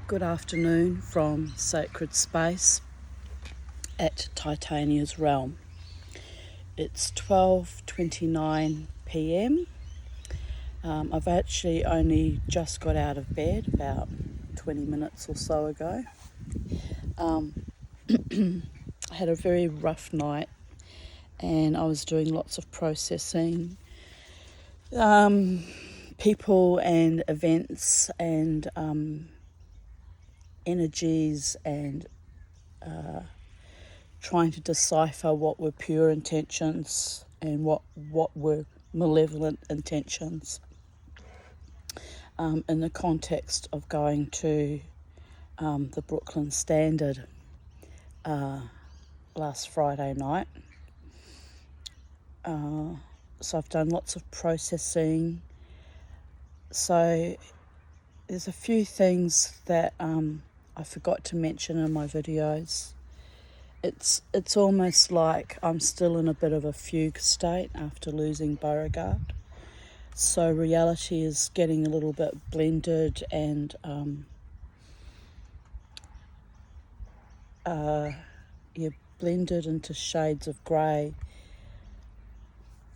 Good afternoon from Sacred Space at Titania's Realm. It's 12:29 p.m. I've actually only just got out of bed about 20 minutes or so ago. I had a very rough night and I was doing lots of processing, people and events and energies, and trying to decipher what were pure intentions and what were malevolent intentions, in the context of going to the Brooklyn Standard last Friday night. So I've done lots of processing. So there's a few things that I forgot to mention in my videos. It's almost like I'm still in a bit of a fugue state after losing Beauregard. So reality is getting a little bit blended and blended into shades of grey.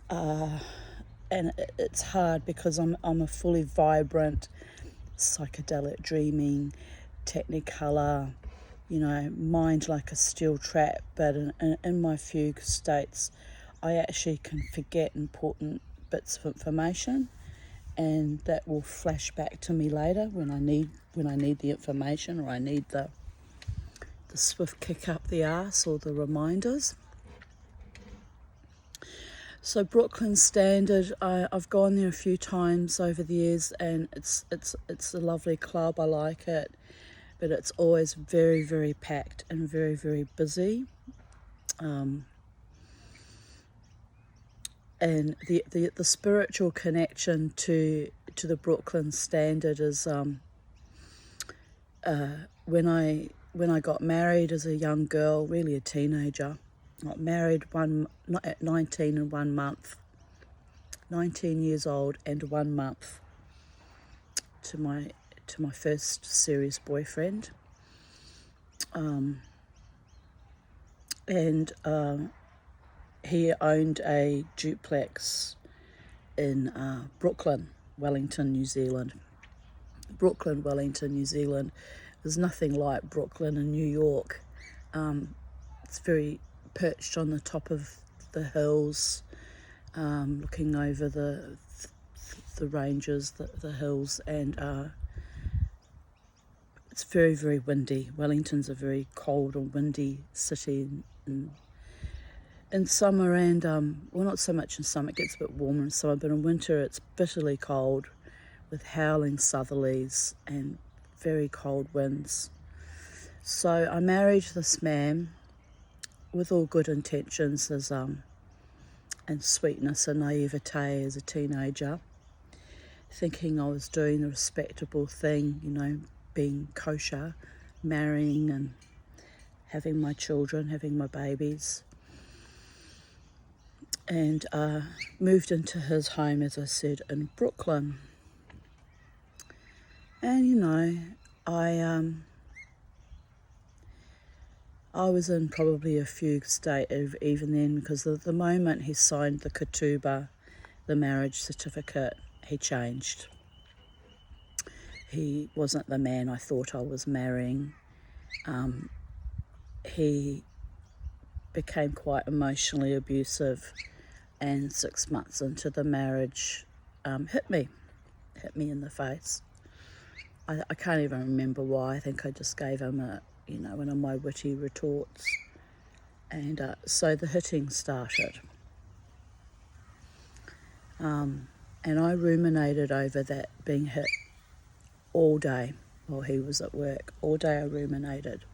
And it's hard because I'm a fully vibrant, psychedelic dreaming, technicolor, mind like a steel trap, but in my fugue states I actually can forget important bits of information, and that will flash back to me later when I need the information, or I need the swift kick up the arse or the reminders. So Brooklyn Standard, I've gone there a few times over the years, and it's a lovely club. I like it, but it's always very, very packed and very, very busy. And the spiritual connection to the Brooklyn Standard is when I got married as a young girl, really a teenager. Got married at 19 and 1 month, 19 years old and 1 month, to my first serious boyfriend, and he owned a duplex in Brooklyn, Wellington, New Zealand. Brooklyn, Wellington, New Zealand. There's nothing like Brooklyn in New York. It's very perched on the top of the hills, looking over the ranges, the hills, and it's very, very windy. Wellington's a very cold and windy city in summer, and well, not so much in summer, it gets a bit warmer in summer, but in winter it's bitterly cold with howling southerlies and very cold winds. So I married this man with all good intentions, and sweetness and naivete as a teenager, thinking I was doing the respectable thing, being kosher, marrying and having my children, having my babies. And moved into his home, as I said, in Brooklyn. And I was in probably a fugue state even then, because the moment he signed the ketubah, the marriage certificate, he changed. He wasn't the man I thought I was marrying. He became quite emotionally abusive, and 6 months into the marriage, hit me in the face. I can't even remember why. I think I just gave him one of my witty retorts, and so the hitting started. And I ruminated over that, being hit, all day while he was at work. All day I ruminated,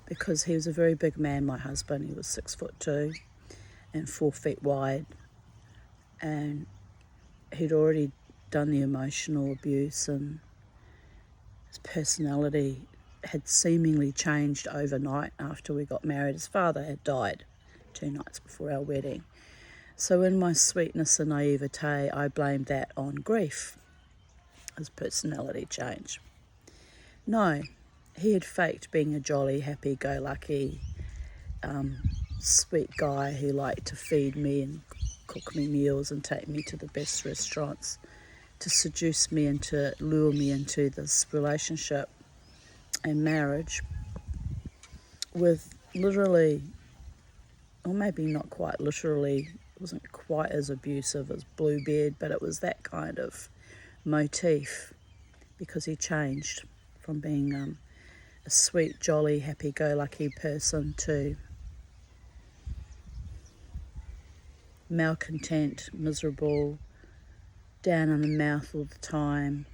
because he was a very big man, my husband. He was 6'2" and 4 feet wide, and he'd already done the emotional abuse, and his personality had seemingly changed overnight after we got married. His father had died 2 nights before our wedding. So in my sweetness and naivete, I blamed that on grief, his personality change. No, he had faked being a jolly, happy-go-lucky, sweet guy who liked to feed me and cook me meals and take me to the best restaurants to seduce me and to lure me into this relationship and marriage with literally, or maybe not quite literally, it wasn't quite as abusive as Bluebeard, but it was that kind of motif, because he changed from being a sweet, jolly, happy-go-lucky person to malcontent, miserable, down in the mouth all the time,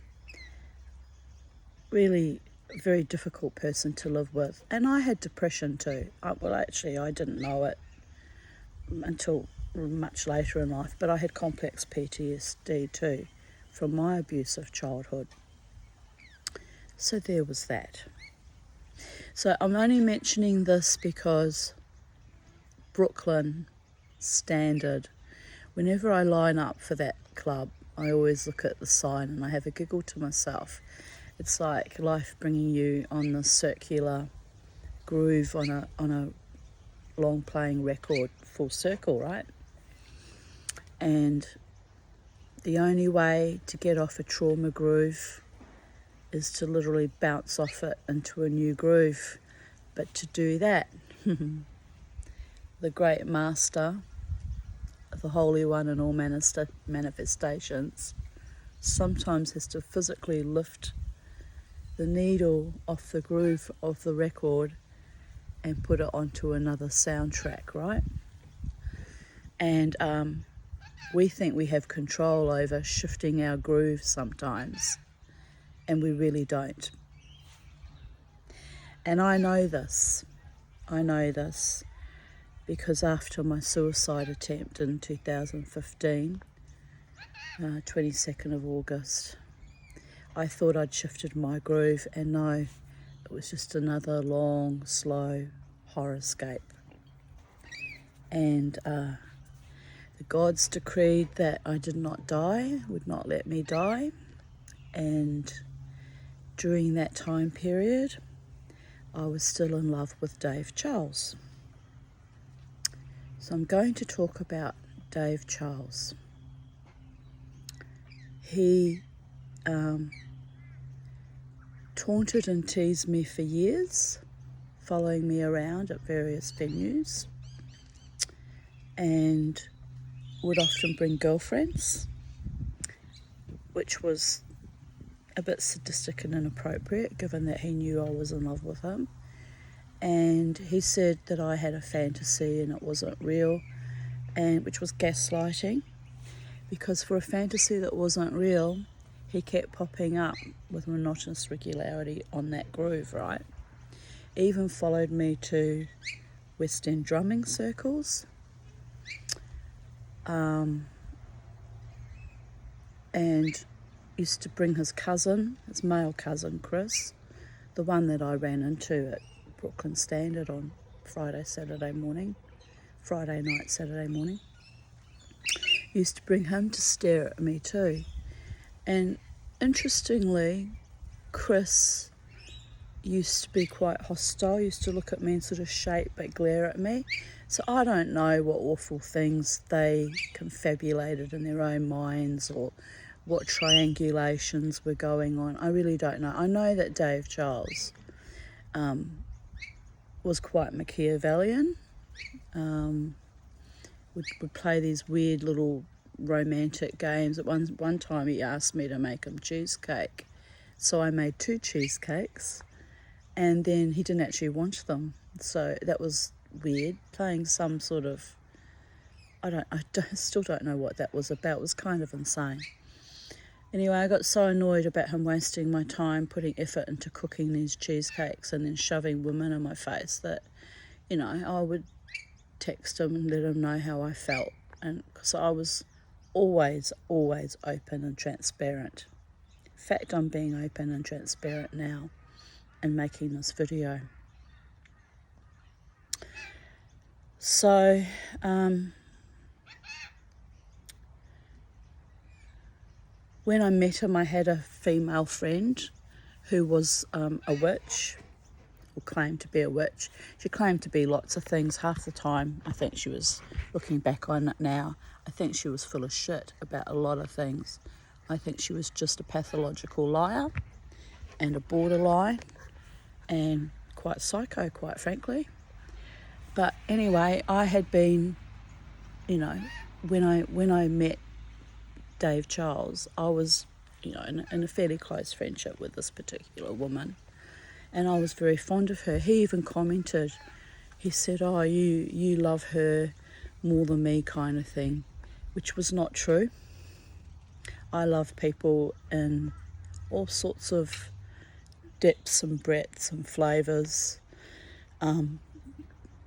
really a very difficult person to live with. And I had depression too. Well, actually, I didn't know it until much later in life, but I had complex PTSD too from my abusive childhood. So there was that. So I'm only mentioning this because Brooklyn Standard, whenever I line up for that club, I always look at the sign and I have a giggle to myself. It's like life bringing you on the circular groove on a long playing record, full circle, right? And the only way to get off a trauma groove is to literally bounce off it into a new groove. But to do that, the great master, the Holy One in all manifestations, sometimes has to physically lift the needle off the groove of the record and put it onto another soundtrack, right? And we think we have control over shifting our groove sometimes, and we really don't. And I know this because after my suicide attempt in 2015, 22nd of August, I thought I'd shifted my groove, and no, it was just another long, slow horrorscape. And the gods decreed that I did not die, would not let me die. And during that time period, I was still in love with Dave Charles. So I'm going to talk about Dave Charles. He taunted and teased me for years, following me around at various venues, and would often bring girlfriends, which was a bit sadistic and inappropriate given that he knew I was in love with him. And he said that I had a fantasy and it wasn't real, and which was gaslighting, because for a fantasy that wasn't real, he kept popping up with monotonous regularity on that groove, right? Even followed me to West End drumming circles, and used to bring his cousin, his male cousin Chris, the one that I ran into at Brooklyn Standard on Friday night, Saturday morning. Used to bring him to stare at me too. And interestingly, Chris used to be quite hostile, used to look at me and sort of shake but glare at me. So I don't know what awful things they confabulated in their own minds or what triangulations were going on. I really don't know. I know that Dave Charles was quite Machiavellian, would play these weird little romantic games. At one time he asked me to make him cheesecake, so I made 2 cheesecakes, and then he didn't actually want them, so that was weird. Playing some sort of, I still don't know what that was about. It was kind of insane. Anyway, I got so annoyed about him wasting my time putting effort into cooking these cheesecakes and then shoving women in my face that, I would text him and let him know how I felt. And so I was always open and transparent. In fact, I'm being open and transparent now and making this video. So, when I met him, I had a female friend who was a witch, or claimed to be a witch. She claimed to be lots of things. Half the time, I think she was, looking back on it now, I think she was full of shit about a lot of things. I think she was just a pathological liar and a border lie and quite psycho, quite frankly. But anyway, I had been, you know, when I met Dave Charles, I was, you know, in a fairly close friendship with this particular woman, and I was very fond of her. He even commented, he said, "Oh, you love her more than me," kind of thing, which was not true. I love people in all sorts of depths and breadths and flavours.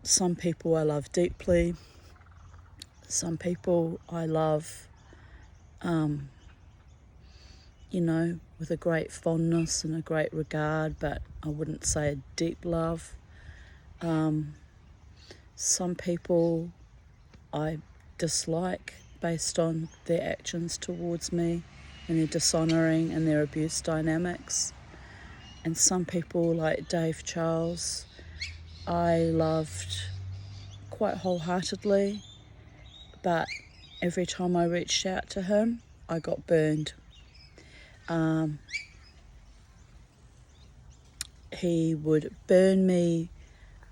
Some people I love deeply. Some people I love, you know, with a great fondness and a great regard, but I wouldn't say a deep love. Some people I dislike based on their actions towards me and their dishonouring and their abuse dynamics. And some people, like Dave Charles, I loved quite wholeheartedly, but every time I reached out to him, I got burned. He would burn me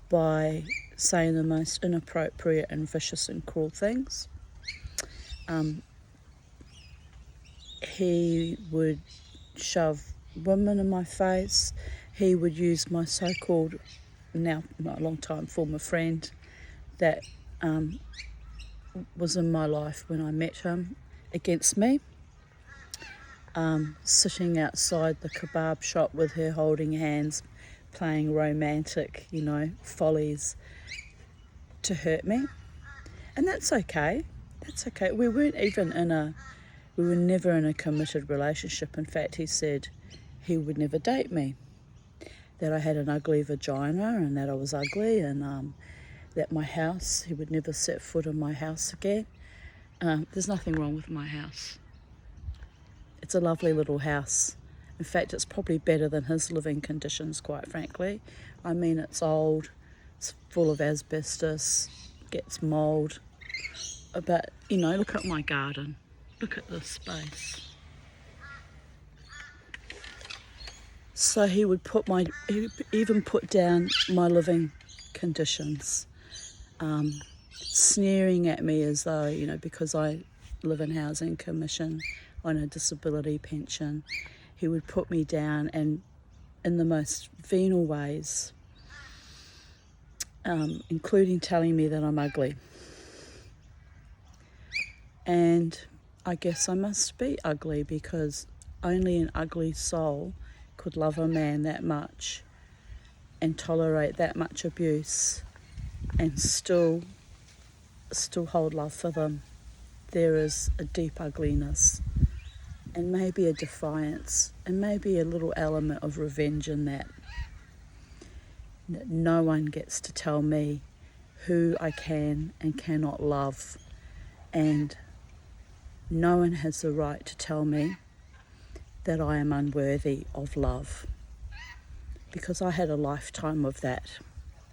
by saying the most inappropriate and vicious and cruel things. He would shove women in my face. He would use my so-called, now my long-time former friend that was in my life when I met him against me. Sitting outside the kebab shop with her holding hands, playing romantic, you know, follies to hurt me. And that's okay. That's okay. We were never in a committed relationship. In fact, he said he would never date me, that I had an ugly vagina and that I was ugly, and that my house, he would never set foot in my house again. There's nothing wrong with my house. It's a lovely little house. In fact, it's probably better than his living conditions, quite frankly. I mean, it's old, it's full of asbestos, gets mould. But, you know, look at my garden. Look at this space. So he would even put down my living conditions, sneering at me as though, you know, because I live in housing commission on a disability pension, he would put me down, and in the most venal ways, including telling me that I'm ugly. And I guess I must be ugly, because only an ugly soul could love a man that much and tolerate that much abuse and still hold love for them. There is a deep ugliness and maybe a defiance and maybe a little element of revenge in that. No one gets to tell me who I can and cannot love, and no one has the right to tell me that I am unworthy of love, because I had a lifetime of that,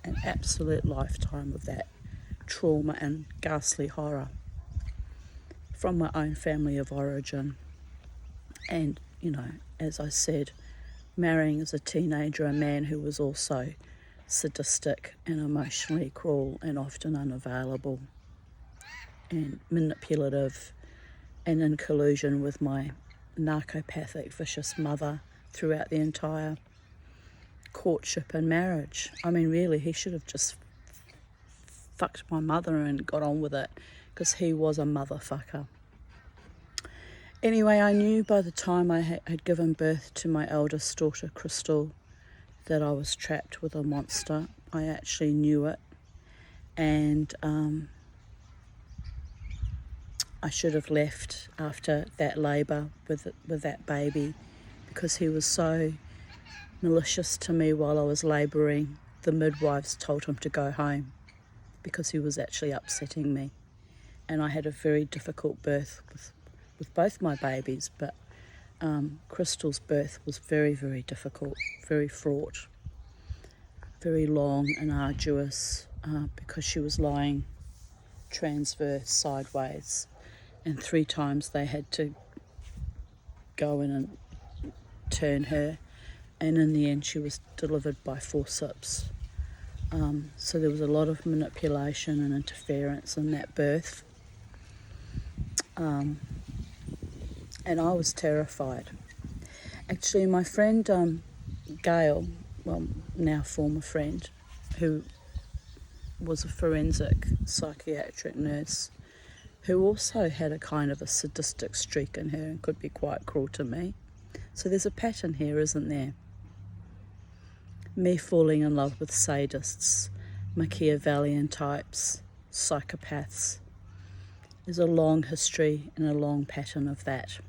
an absolute lifetime of that trauma and ghastly horror from my own family of origin. And, you know, as I said, marrying as a teenager a man who was also sadistic and emotionally cruel and often unavailable and manipulative and in collusion with my narcopathic, vicious mother throughout the entire courtship and marriage. I mean, really, he should have just fucked my mother and got on with it, because he was a motherfucker. Anyway, I knew by the time I had given birth to my eldest daughter, Crystal, that I was trapped with a monster. I actually knew it, and I should have left after that labour with that baby, because he was so malicious to me while I was labouring. The midwives told him to go home because he was actually upsetting me, and I had a very difficult birth with both my babies, but Crystal's birth was very, very difficult, very fraught, very long and arduous because she was lying transverse sideways, and 3 times they had to go in and turn her, and in the end she was delivered by forceps. So there was a lot of manipulation and interference in that birth, and I was terrified. Actually, my friend Gail, well, now former friend, who was a forensic psychiatric nurse, who also had a kind of a sadistic streak in her and could be quite cruel to me. So there's a pattern here, isn't there? Me falling in love with sadists, Machiavellian types, psychopaths. There's a long history and a long pattern of that.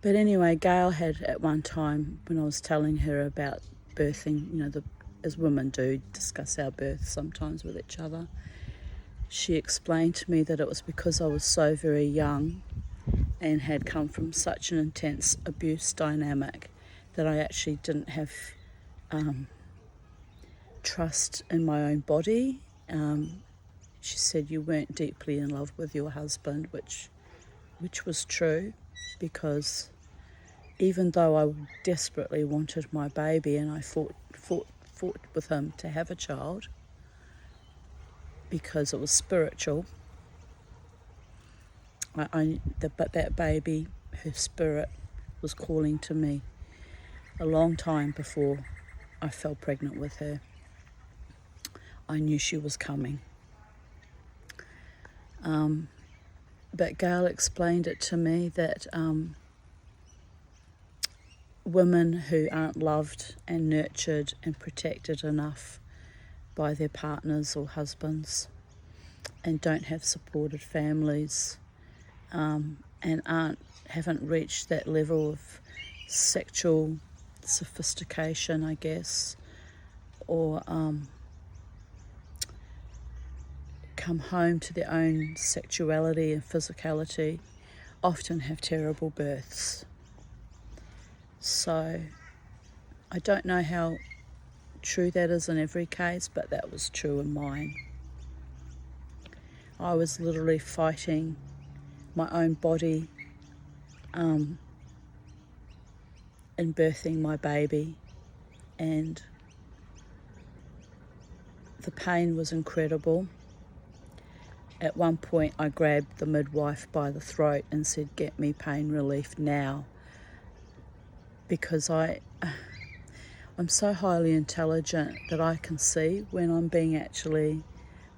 But anyway, Gail had at one time, when I was telling her about birthing, as women do, discuss our births sometimes with each other, she explained to me that it was because I was so very young and had come from such an intense abuse dynamic that I actually didn't have trust in my own body. She said you weren't deeply in love with your husband, which was true, because even though I desperately wanted my baby and I fought with him to have a child because it was spiritual, but that baby, her spirit, was calling to me a long time before I fell pregnant with her. I knew she was coming. But Gail explained it to me that women who aren't loved and nurtured and protected enough by their partners or husbands, and don't have supported families, and haven't reached that level of sexual sophistication, I guess, or come home to their own sexuality and physicality, often have terrible births. So I don't know how true that is in every case, but that was true in mine. I was literally fighting my own body in birthing my baby, and the pain was incredible. At one point I grabbed the midwife by the throat and said, "Get me pain relief now," because I'm so highly intelligent that I can see when I'm being actually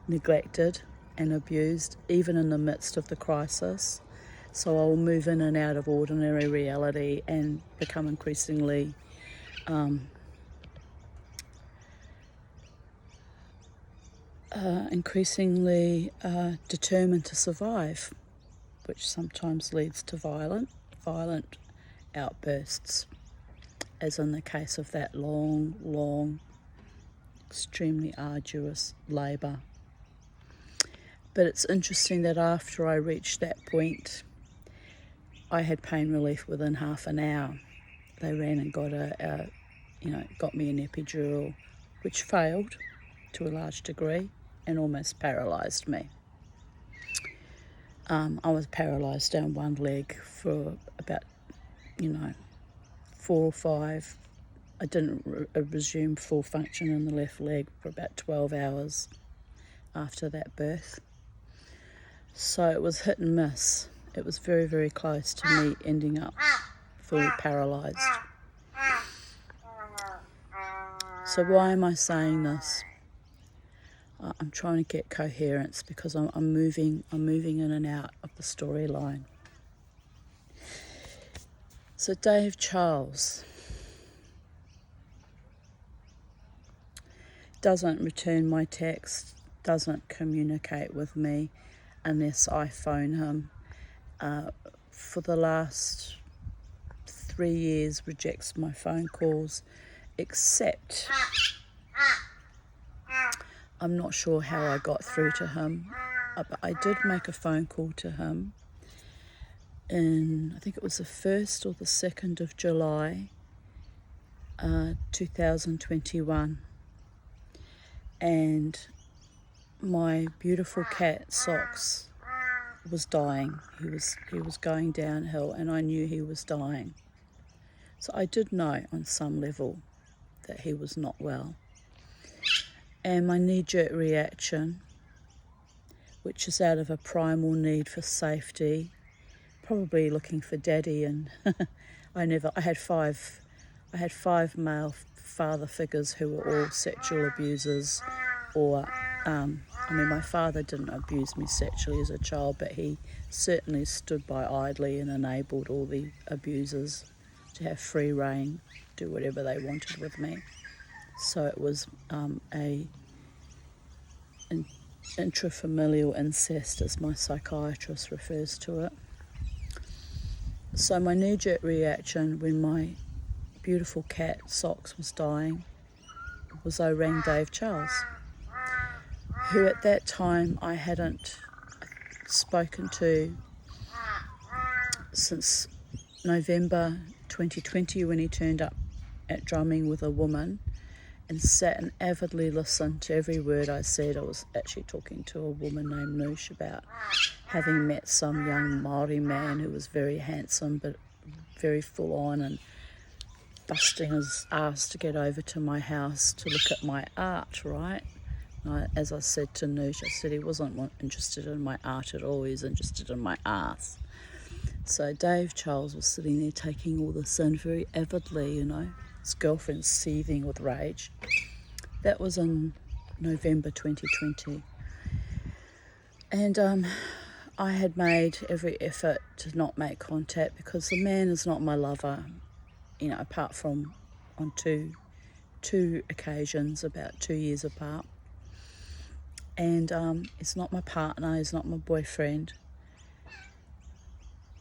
neglected and abused, even in the midst of the crisis. So I will move in and out of ordinary reality and become increasingly determined to survive, which sometimes leads to violent outbursts, as in the case of that long, extremely arduous labour. But it's interesting that after I reached that point, I had pain relief within half an hour. They ran and got got me an epidural, which failed to a large degree and almost paralysed me. I was paralysed down one leg for about 4 or 5. I didn't resume full function in the left leg for about 12 hours after that birth. So it was hit and miss. It was very, very close to me ending up fully paralysed. So why am I saying this? I'm trying to get coherence because I'm moving in and out of the storyline. So Dave Charles doesn't return my text, doesn't communicate with me unless I phone him. For the last 3 years, rejects my phone calls, except I'm not sure how I got through to him, but I did make a phone call to him in, I think it was the 1st or the 2nd of July, 2021. And my beautiful cat Socks was dying. He was going downhill, and I knew he was dying. So I did know on some level that he was not well. And my knee-jerk reaction, which is out of a primal need for safety, probably looking for daddy, and I had five male father figures who were all sexual abusers, or my father didn't abuse me sexually as a child, but he certainly stood by idly and enabled all the abusers to have free rein, do whatever they wanted with me. So it was intrafamilial incest, as my psychiatrist refers to it. So my knee-jerk reaction when my beautiful cat Socks was dying was I rang Dave Charles, who at that time I hadn't spoken to since November 2020, when he turned up at drumming with a woman and sat and avidly listened to every word I said. I was actually talking to a woman named Noosh about having met some young Māori man who was very handsome but very full on, and busting his ass to get over to my house to look at my art, right? As I said to Noosh, I said he wasn't interested in my art at all, he was interested in my ass. So Dave Charles was sitting there taking all this in very avidly, his girlfriend's seething with rage. That was in November 2020. And I had made every effort to not make contact, because the man is not my lover, apart from on two occasions about 2 years apart. And he's not my partner, he's not my boyfriend.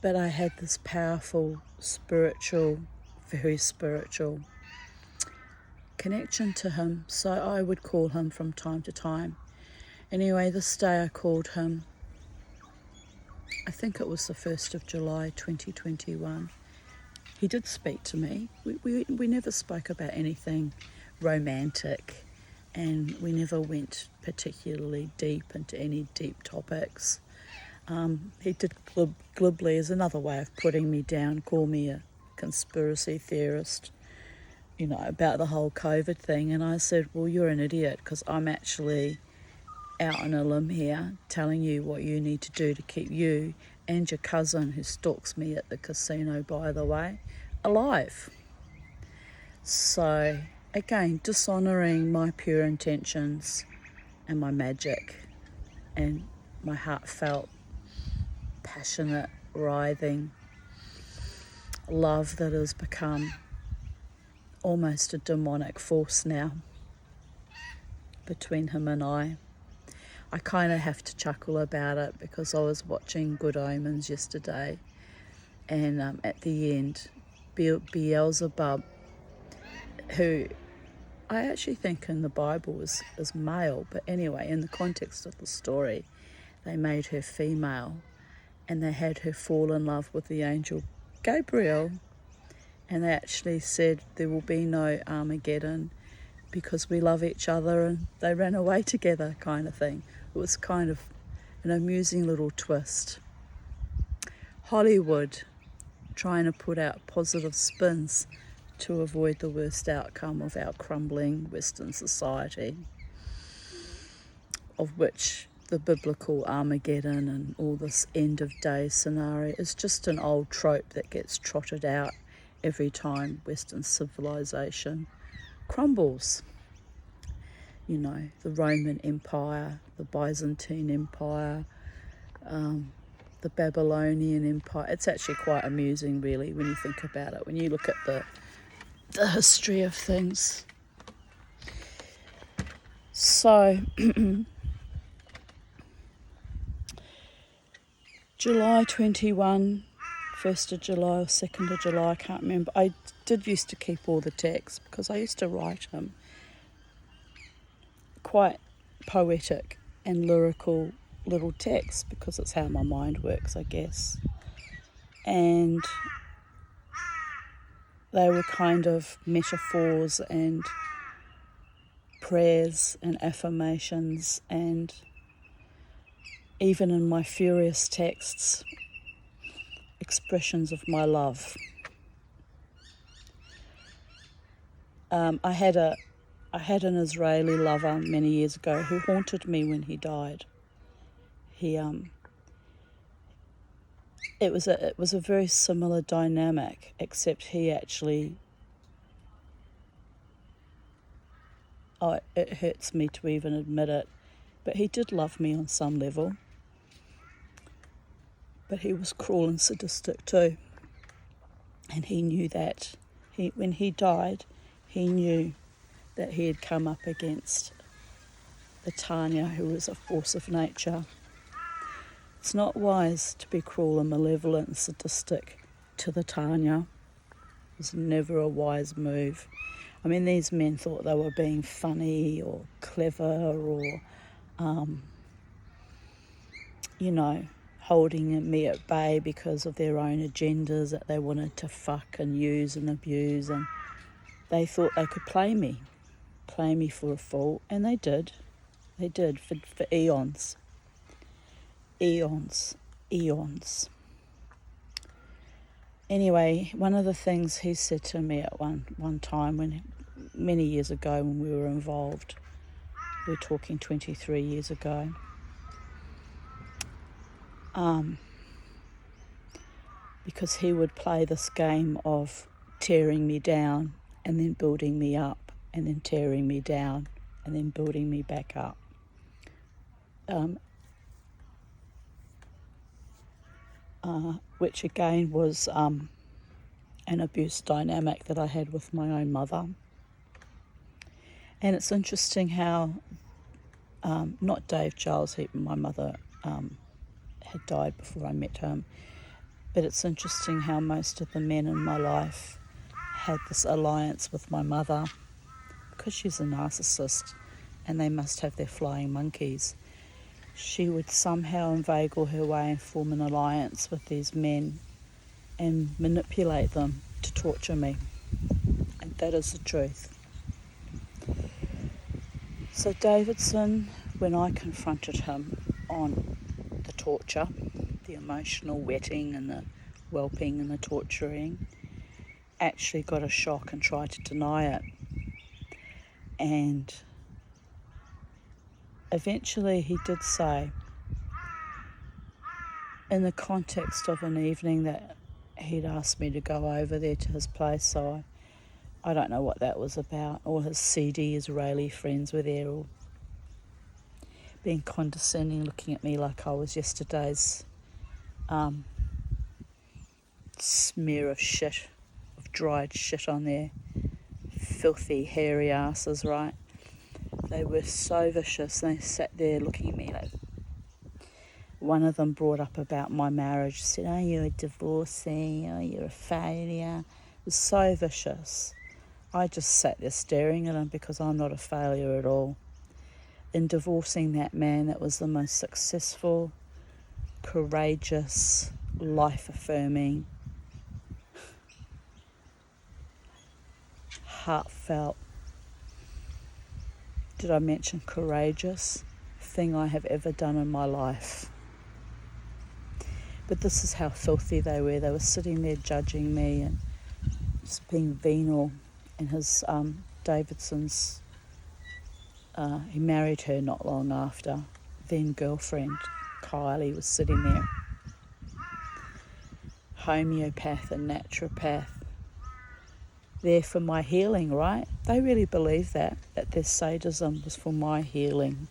But I had this powerful, very spiritual connection to him, so I would call him from time to time. Anyway, this day I called him, I think it was the 1st of July 2021. He did speak to me. We never spoke about anything romantic, and we never went particularly deep into any deep topics. He did glibly, as another way of putting me down, call me a conspiracy theorist, about the whole COVID thing. And I said, well, you're an idiot, because I'm actually out on a limb here telling you what you need to do to keep you and your cousin, who stalks me at the casino, by the way, alive. So, again, dishonouring my pure intentions and my magic and my heartfelt, passionate, writhing love that has become almost a demonic force now between him and I. I kind of have to chuckle about it, because I was watching Good Omens yesterday, and at the end, Beelzebub, who I actually think in the Bible is male, but anyway, in the context of the story, they made her female, and they had her fall in love with the angel Gabriel, and they actually said there will be no Armageddon because we love each other, and they ran away together, kind of thing. It was kind of an amusing little twist. Hollywood trying to put out positive spins to avoid the worst outcome of our crumbling Western society, of which the biblical Armageddon and all this end of day scenario is just an old trope that gets trotted out every time Western civilization crumbles. The Roman Empire, the Byzantine Empire, the Babylonian Empire. It's actually quite amusing, really, when you think about it, when you look at the history of things. So, July 21, 1st of July or 2nd of July, I can't remember. I did used to keep all the texts, because I used to write him quite poetic and lyrical little texts, because it's how my mind works, I guess. and they were kind of metaphors and prayers and affirmations, and even in my furious texts, expressions of my love. I had an Israeli lover many years ago who haunted me when he died. It was a very similar dynamic, except he actually, it hurts me to even admit it, but he did love me on some level. But he was cruel and sadistic too, and he knew that. When he died, he knew that he had come up against the Tanya, who was a force of nature. It's not wise to be cruel and malevolent and sadistic to the Tanya. It was never a wise move. I mean, these men thought they were being funny or clever or, holding me at bay because of their own agendas that they wanted to fuck and use and abuse, and they thought they could play me for a fool, and they did. They did for eons. Eons. Anyway, one of the things he said to me at one time, many years ago when we were involved, we're talking 23 years ago, because he would play this game of tearing me down and then building me up, and then tearing me down and then building me back up. Which again was an abuse dynamic that I had with my own mother. And it's interesting how, not Dave Giles, my mother had died before I met him, but it's interesting how most of the men in my life had this alliance with my mother, because she's a narcissist and they must have their flying monkeys. She would somehow inveigle her way and form an alliance with these men and manipulate them to torture me. And that is the truth. So Davidson, when I confronted him on the torture, the emotional wetting and the whelping and the torturing, actually got a shock and tried to deny it. And eventually he did say, in the context of an evening that he'd asked me to go over there to his place, so I don't know what that was about. All his seedy Israeli friends were there, all being condescending, looking at me like I was yesterday's smear of shit, of dried shit on their filthy, hairy asses, right? They were so vicious. They sat there looking at me like... One of them brought up about my marriage, said, "Oh, you're a divorcee, oh, you're a failure." It was so vicious. I just sat there staring at him, because I'm not a failure at all. In divorcing that man, that was the most successful, courageous, life-affirming, heartfelt, did I mention courageous, thing I have ever done in my life. But this is how filthy they were. They were sitting there judging me and just being venal. And his Davidson's, he married her not long after, then girlfriend Kylie was sitting there. Homeopath and naturopath, there for my healing, right? They really believed that their sadism was for my healing,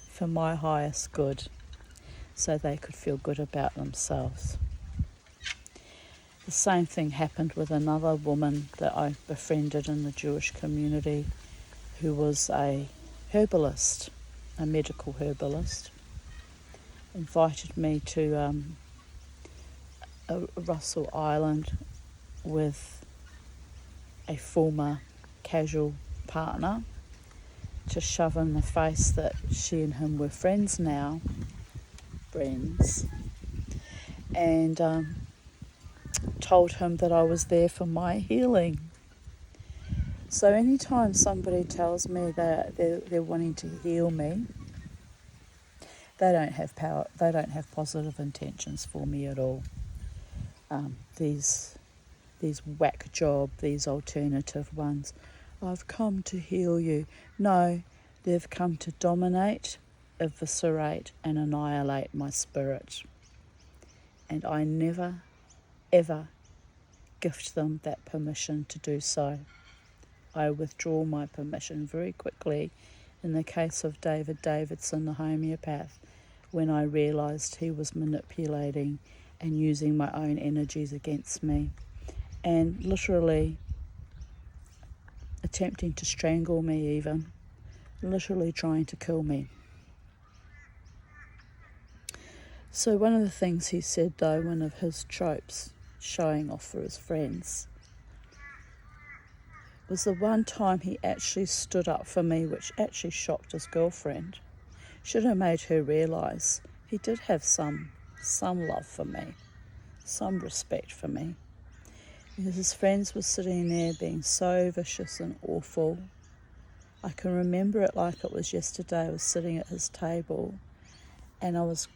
for my highest good, so they could feel good about themselves. The same thing happened with another woman that I befriended in the Jewish community, who was a herbalist, a medical herbalist. Invited me to Russell Island with a former casual partner to shove in the face that she and him were friends now. And told him that I was there for my healing. So anytime somebody tells me that they're wanting to heal me, they don't have power. They don't have positive intentions for me at all. These whack job, these alternative ones. I've come to heal you. No, they've come to dominate, eviscerate, and annihilate my spirit. And I never, ever gift them that permission to do so. I withdraw my permission very quickly in the case of David Davidson, the homeopath, when I realised he was manipulating and using my own energies against me and literally attempting to strangle me even, literally trying to kill me. So one of the things he said though, one of his tropes, showing off for his friends, was the one time he actually stood up for me, which actually shocked his girlfriend. Should have made her realise he did have some love for me, some respect for me. Because his friends were sitting there being so vicious and awful. I can remember it like it was yesterday. I was sitting at his table and I was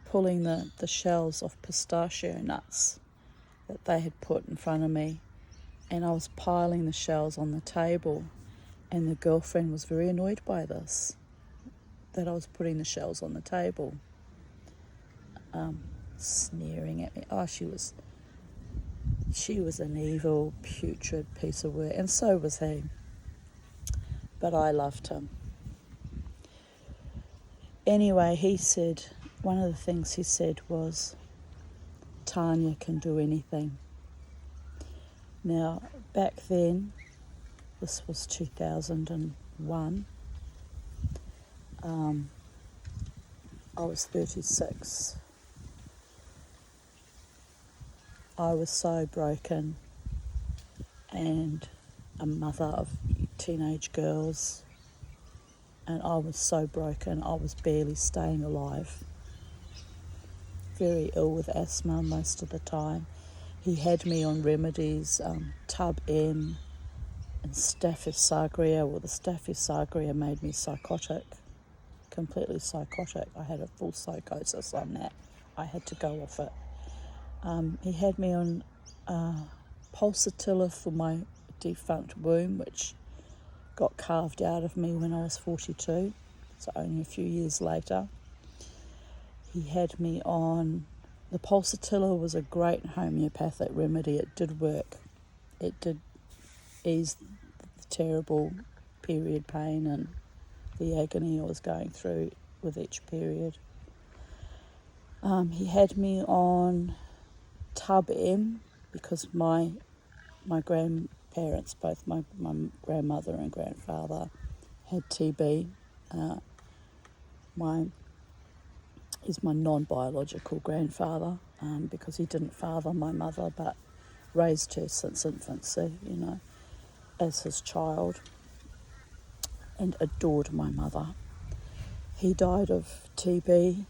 pulling the shells off pistachio nuts that they had put in front of me, and I was piling the shells on the table, and the girlfriend was very annoyed by this, that I was putting the shells on the table, sneering at me. Oh, she was an evil, putrid piece of work, and so was he. But I loved him. Anyway, he said, one of the things he said was, Tanya can do anything. Now, back then, this was 2001, I was 36. I was so broken and a mother of teenage girls, and I was so broken, I was barely staying alive. Very ill with asthma most of the time. He had me on remedies, Tub M and Staphylococcus aureus. Well, the Staphylococcus aureus made me psychotic, completely psychotic. I had a full psychosis on that. I had to go off it. He had me on pulsatilla for my defunct womb, which got carved out of me when I was 42, so only a few years later. He had me on, the pulsatilla was a great homeopathic remedy. It did work. It did ease the terrible period pain and the agony I was going through with each period. He had me on Tub M because my grandparents, both my grandmother and grandfather, had TB. He's my non-biological grandfather because he didn't father my mother but raised her since infancy, as his child, and adored my mother. He died of TB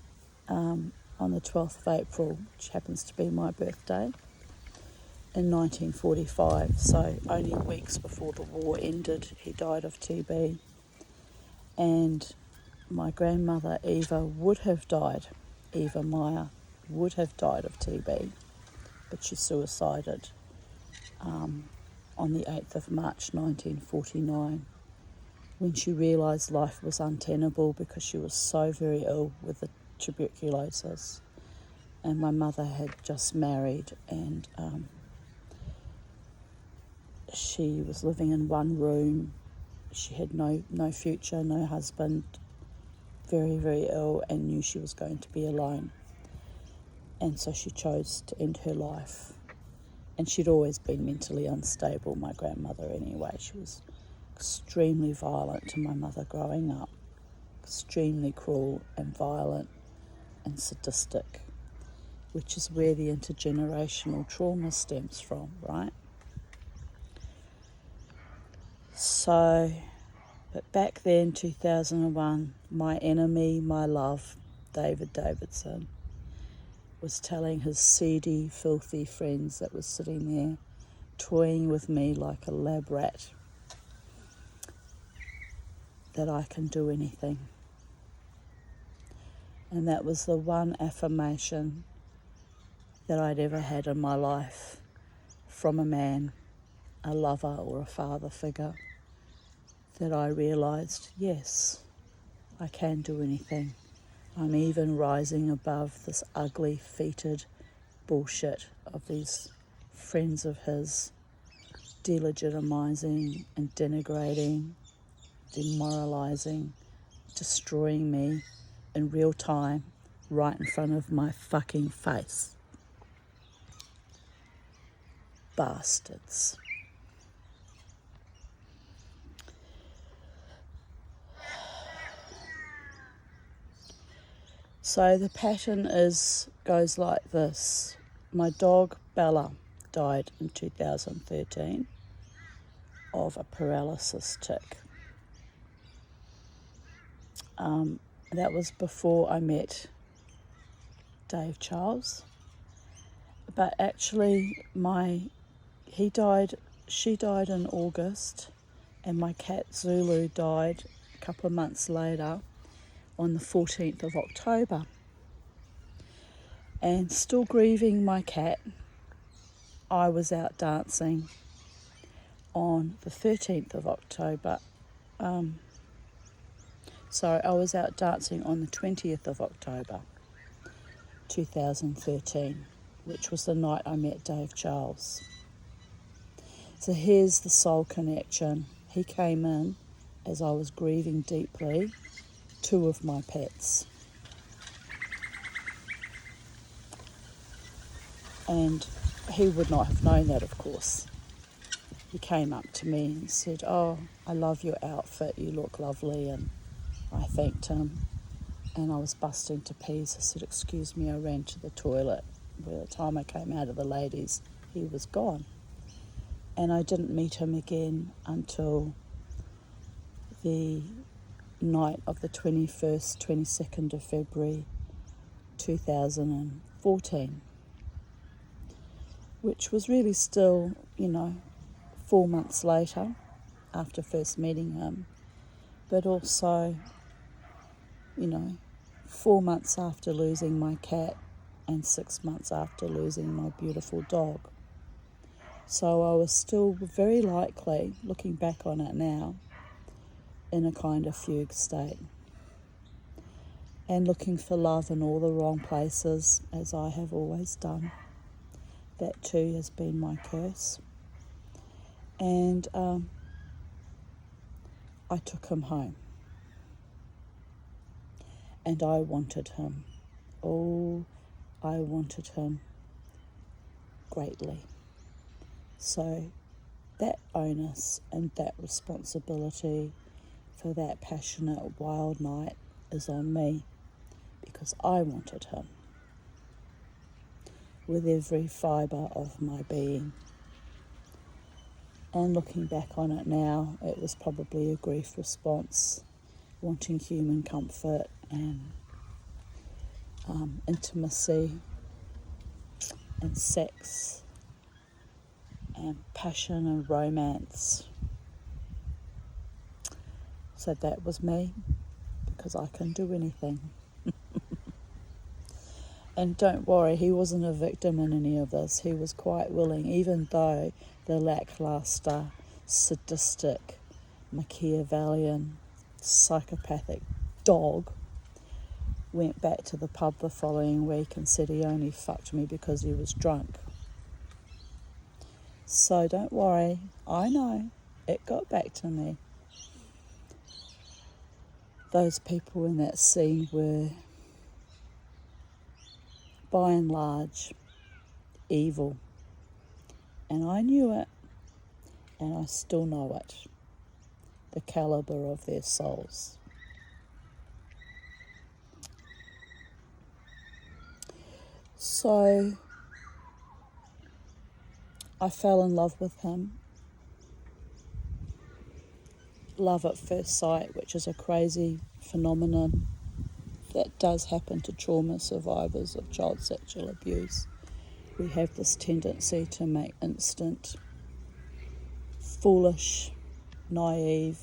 on the 12th of April, which happens to be my birthday, in 1945, so only weeks before the war ended, he died of TB. And my grandmother Eva Meyer would have died of TB, but she suicided on the 8th of March 1949 when she realised life was untenable because she was so very ill with the tuberculosis. And my mother had just married and she was living in one room. She had no future, no husband, very, very ill, and knew she was going to be alone. And so she chose to end her life. And she'd always been mentally unstable, my grandmother anyway. She was extremely violent to my mother growing up, extremely cruel and violent and sadistic, which is where the intergenerational trauma stems from, right? So, but back then, 2001, my enemy, my love, David Davidson, was telling his seedy, filthy friends that was sitting there toying with me like a lab rat that I can do anything. And that was the one affirmation that I'd ever had in my life from a man, a lover or a father figure, that I realised, yes, I can do anything. I'm even rising above this ugly, fetid bullshit of these friends of his delegitimizing and denigrating, demoralizing, destroying me in real time, right in front of my fucking face. Bastards. So the pattern goes like this. My dog Bella died in 2013 of a paralysis tick. That was before I met Dave Charles. But actually she died in August, and my cat Zulu died a couple of months later on the 14th of October. And still grieving my cat, I was out dancing on the 13th of October. I was out dancing on the 20th of October, 2013, which was the night I met Dave Charles. So here's the soul connection. He came in as I was grieving deeply 2 of my pets. And he would not have known that, of course. He came up to me and said, "Oh, I love your outfit, you look lovely," and I thanked him, and I was busting to pieces. I said, "Excuse me," I ran to the toilet. By the time I came out of the ladies, he was gone. And I didn't meet him again until the night of the 21st, 22nd of February 2014, which was really still, 4 months later after first meeting him, but also, 4 months after losing my cat and 6 months after losing my beautiful dog. So I was still very likely, looking back on it now, in a kind of fugue state and looking for love in all the wrong places, as I have always done. That too has been my curse. And I took him home. And I wanted him. Oh, I wanted him greatly. So that onus and that responsibility for that passionate wild night is on me, because I wanted him with every fibre of my being. And looking back on it now, it was probably a grief response, wanting human comfort and intimacy and sex and passion and romance. So that was me, because I can do anything. And don't worry, he wasn't a victim in any of this. He was quite willing, even though the lackluster, sadistic, Machiavellian, psychopathic dog went back to the pub the following week and said he only fucked me because he was drunk. So don't worry, I know, it got back to me. Those people in that scene were, by and large, evil. And I knew it, and I still know it, the calibre of their souls. So I fell in love with him. Love at first sight, which is a crazy phenomenon that does happen to trauma survivors of child sexual abuse. We have this tendency to make instant, foolish, naive,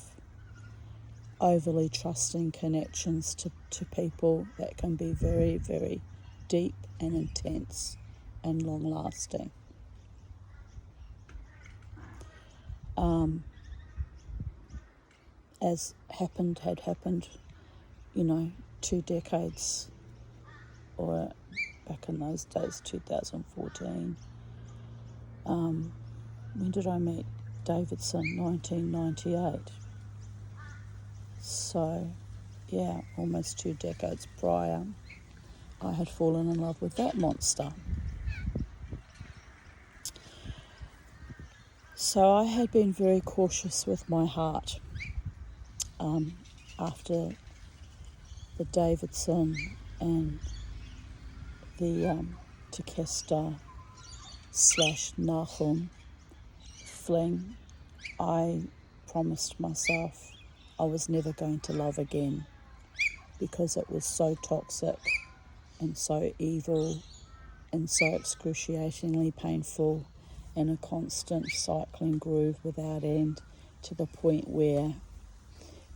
overly trusting connections to people that can be very, very deep and intense and long-lasting. As had happened, 2 decades, or back in those days, 2014. When did I meet Davidson? 1998. So, yeah, almost 2 decades prior, I had fallen in love with that monster. So I had been very cautious with my heart after the Davidson and the Takesta / Nahum fling. I promised myself I was never going to love again because it was so toxic and so evil and so excruciatingly painful, and a constant cycling groove without end, to the point where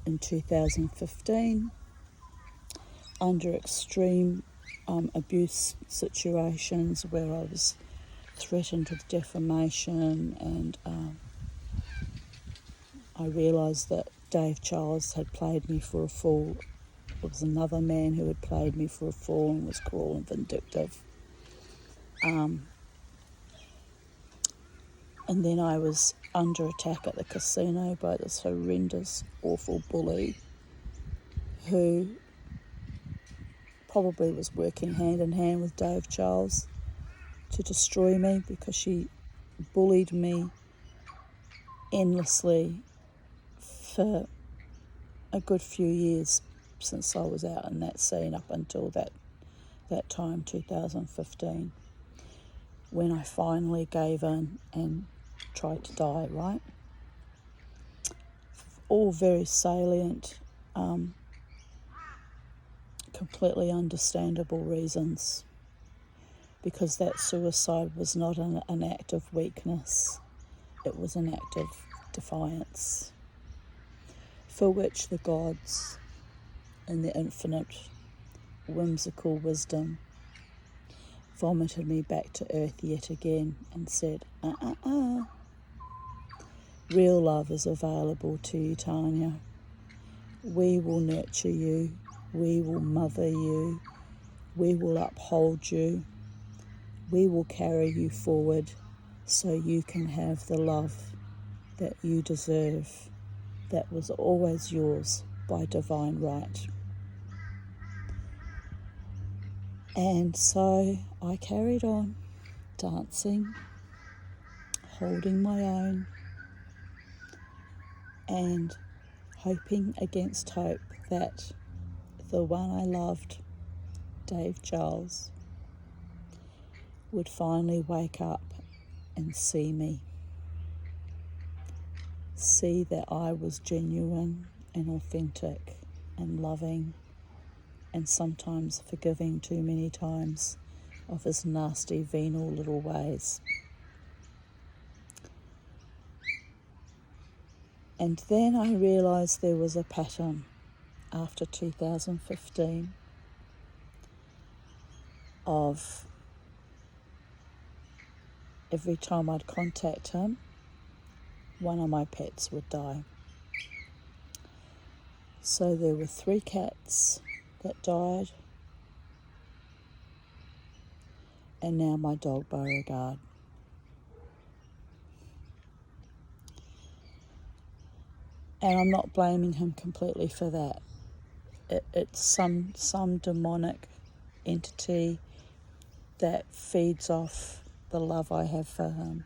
in 2015, under extreme abuse situations where I was threatened with defamation, and I realised that Dave Charles had played me for a fool. It was another man who had played me for a fool and was cruel and vindictive. And then I was under attack at the casino by this horrendous, awful bully who probably was working hand in hand with Dave Charles to destroy me, because she bullied me endlessly for a good few years since I was out in that scene, up until that time, 2015, when I finally gave in and tried to die, right? All very salient, completely understandable reasons, because that suicide was not an act of weakness, it was an act of defiance, for which the gods, in their infinite whimsical wisdom, vomited me back to earth yet again and said, real love is available to you, Tanya. We will nurture you, we will mother you, we will uphold you, we will carry you forward so you can have the love that you deserve, that was always yours by divine right. And so I carried on dancing, holding my own, and hoping against hope that the one I loved, Dave Charles, would finally wake up and see me. See that I was genuine and authentic and loving, and sometimes forgiving too many times of his nasty venal little ways. And then I realised there was a pattern after 2015 of every time I'd contact him, one of my pets would die. So there were 3 cats that died, and now my dog Beauregard. And I'm not blaming him completely for that. It's some demonic entity that feeds off the love I have for him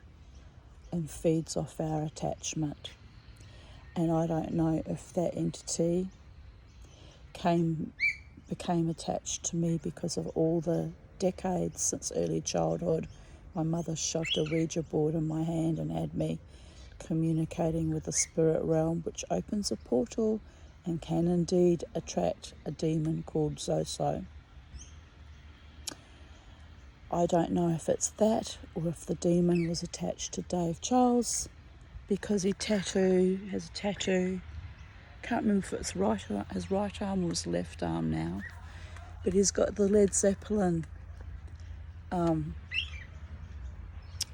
and feeds off our attachment. And I don't know if that entity became attached to me because of all the decades since early childhood. My mother shoved a Ouija board in my hand and had me communicating with the spirit realm, which opens a portal and can indeed attract a demon called Zoso. I don't know if it's that or if the demon was attached to Dave Charles because he has a tattoo. Can't remember if it's his right arm or his left arm now, but he's got the Led Zeppelin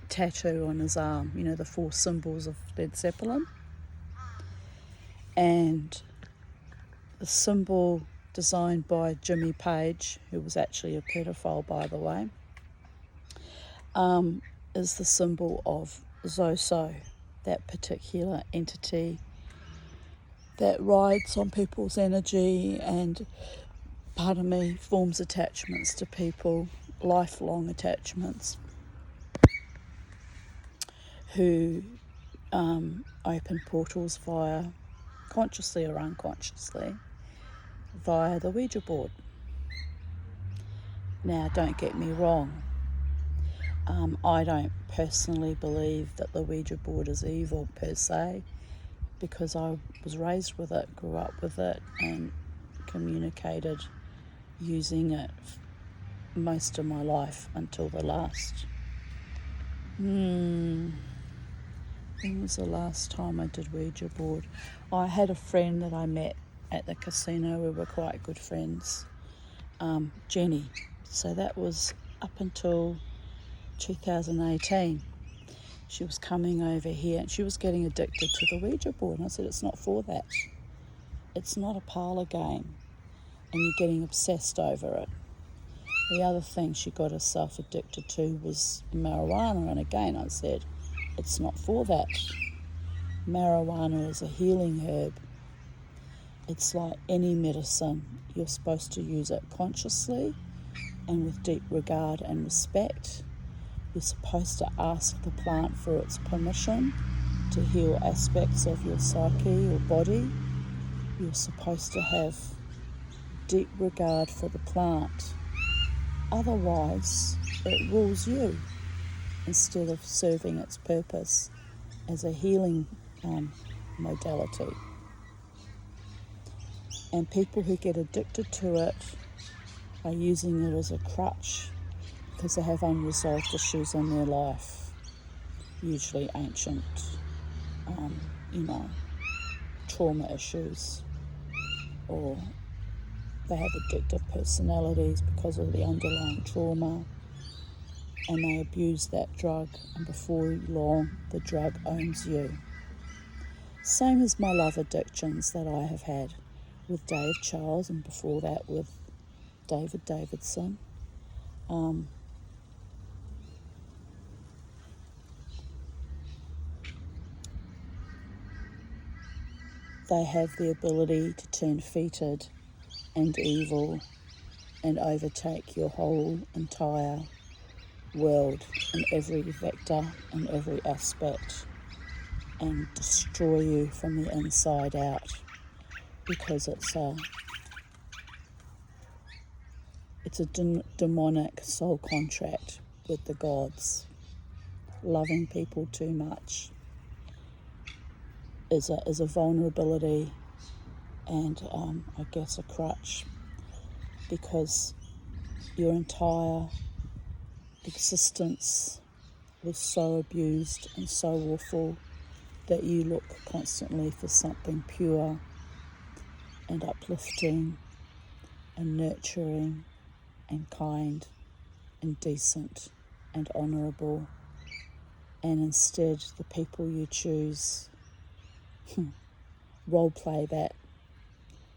tattoo on his arm, you know, the 4 symbols of Led Zeppelin. And the symbol designed by Jimmy Page, who was actually a pedophile, by the way, is the symbol of Zoso, that particular entity that rides on people's energy and, pardon me, forms attachments to people, lifelong attachments, who open portals consciously or unconsciously, via the Ouija board. Now, don't get me wrong. I don't personally believe that the Ouija board is evil per se, because I was raised with it, grew up with it, and communicated using it most of my life until the last. When was the last time I did Ouija board? I had a friend that I met at the casino. We were quite good friends, Jenny. So that was up until 2018. She was coming over here and she was getting addicted to the Ouija board. And I said, it's not for that. It's not a parlour game and you're getting obsessed over it. The other thing she got herself addicted to was marijuana. And again, I said, it's not for that. Marijuana is a healing herb. It's like any medicine. You're supposed to use it consciously and with deep regard and respect. You're supposed to ask the plant for its permission to heal aspects of your psyche or body. You're supposed to have deep regard for the plant. Otherwise, it rules you instead of serving its purpose as a healing modality. And people who get addicted to it are using it as a crutch because they have unresolved issues in their life, usually ancient, trauma issues, or they have addictive personalities because of the underlying trauma, and they abuse that drug, and before long, the drug owns you. Same as my love addictions that I have had with Dave Charles, and before that with David Davidson. They have the ability to turn fetid and evil and overtake your whole entire world in every vector and every aspect and destroy you from the inside out, because it's a demonic soul contract with the gods. Loving people too much is a vulnerability and I guess a crutch, because your entire existence was so abused and so awful that you look constantly for something pure and uplifting and nurturing and kind and decent and honourable, and instead the people you choose role play that,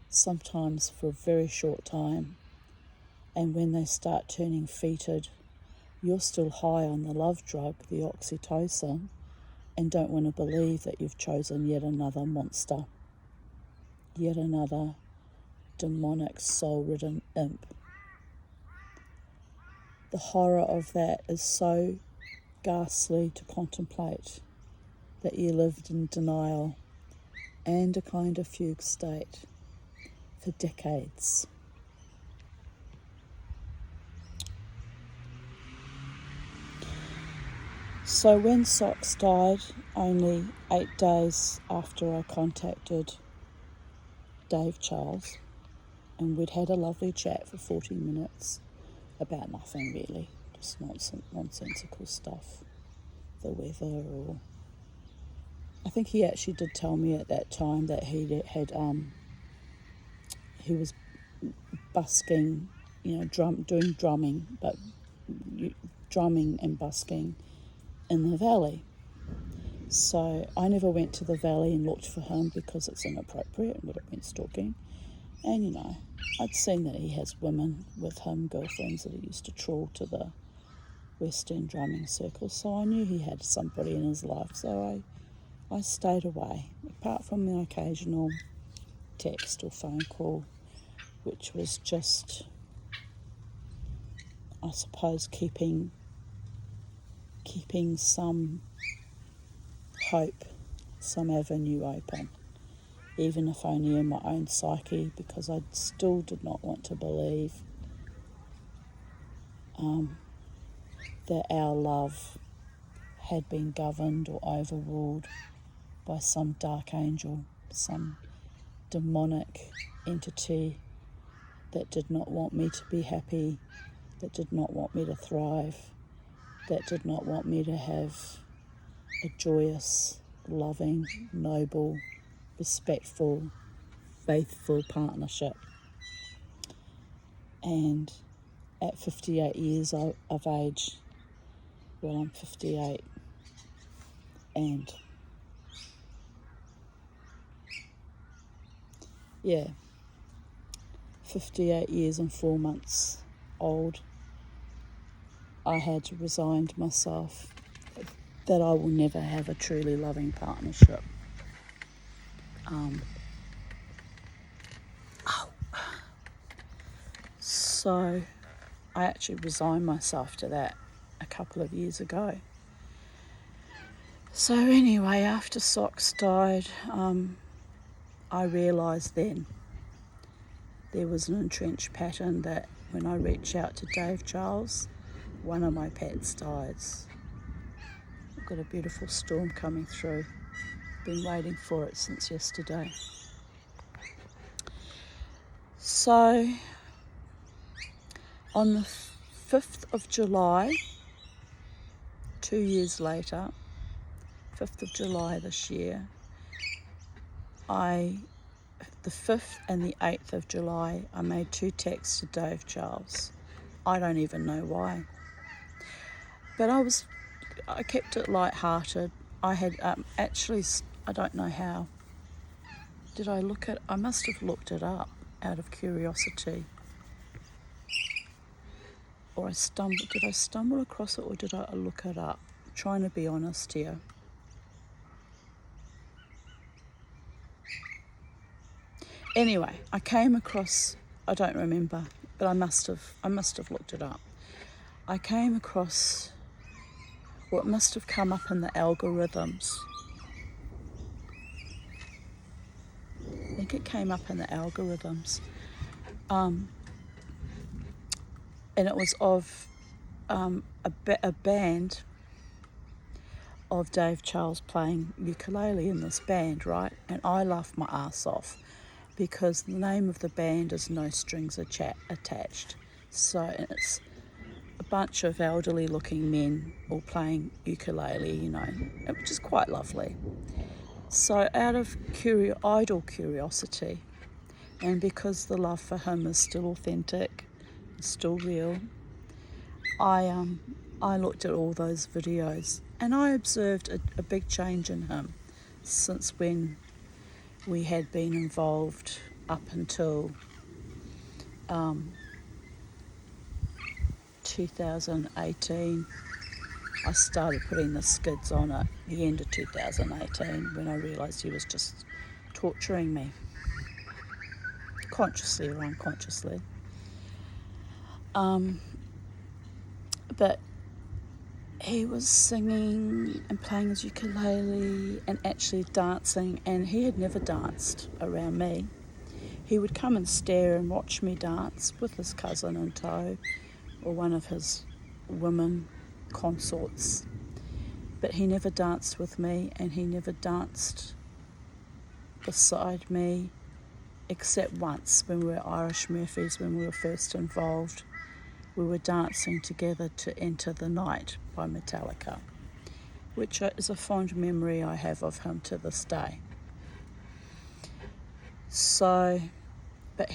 sometimes for a very short time, and when they start turning fetid, you're still high on the love drug, the oxytocin, and don't want to believe that you've chosen yet another monster, yet another demonic soul-ridden imp. The horror of that is so ghastly to contemplate that you lived in denial and a kind of fugue state for decades. So when Socks died, only 8 days after I contacted Dave Charles, and we'd had a lovely chat for 40 minutes about nothing really, just nonsensical stuff, the weather, or I think he actually did tell me at that time that he was busking, doing drumming, but drumming and busking in the valley. So I never went to the valley and looked for him because it's inappropriate and would have been stalking. And I'd seen that he has women with him, girlfriends that he used to trawl to the West End drumming circle. So I knew he had somebody in his life. So I stayed away, apart from the occasional text or phone call, which was just, I suppose, keeping some hope, some avenue open, even if only in my own psyche, because I still did not want to believe that our love had been governed or overruled by some dark angel, some demonic entity that did not want me to be happy, that did not want me to thrive, that did not want me to have a joyous, loving, noble, respectful, faithful partnership. And at 58 years of age, well, I'm 58, and 58 years and 4 months old, I had resigned myself that I will never have a truly loving partnership. So I actually resigned myself to that a couple of years ago. So anyway, after Socks died, I realised then there was an entrenched pattern that when I reach out to Dave Charles, one of my pets dies. I've got a beautiful storm coming through. Been waiting for it since yesterday. So on the 5th of July, 2 years later, 5th of July this year, the 5th and the 8th of July, I made 2 texts to Dave Charles. I don't even know why. But I kept it light-hearted. I had actually, I don't know how. I must have looked it up out of curiosity. Or did I stumble across it, or did I look it up? I'm trying to be honest here. Anyway, I came across, I don't remember, but I must have looked it up. I came across, or it must have come up in the algorithms. I think it came up in the algorithms. And it was of a band of Dave Charles playing ukulele in this band, right? And I laughed my ass off because the name of the band is No Strings Attached. So it's a bunch of elderly looking men all playing ukulele, which is quite lovely. So out of idle curiosity, and because the love for him is still authentic, still real, I looked at all those videos and I observed a big change in him since when we had been involved up until 2018. I started putting the skids on at the end of 2018 when I realised he was just torturing me, consciously or unconsciously. But he was singing and playing his ukulele and actually dancing, and he had never danced around me. He would come and stare and watch me dance with his cousin in tow or one of his women consorts, but he never danced with me, and he never danced beside me, except once when we were Irish Murphys, when we were first involved. We were dancing together to Enter the Night by Metallica, which is a fond memory I have of him to this day. So, but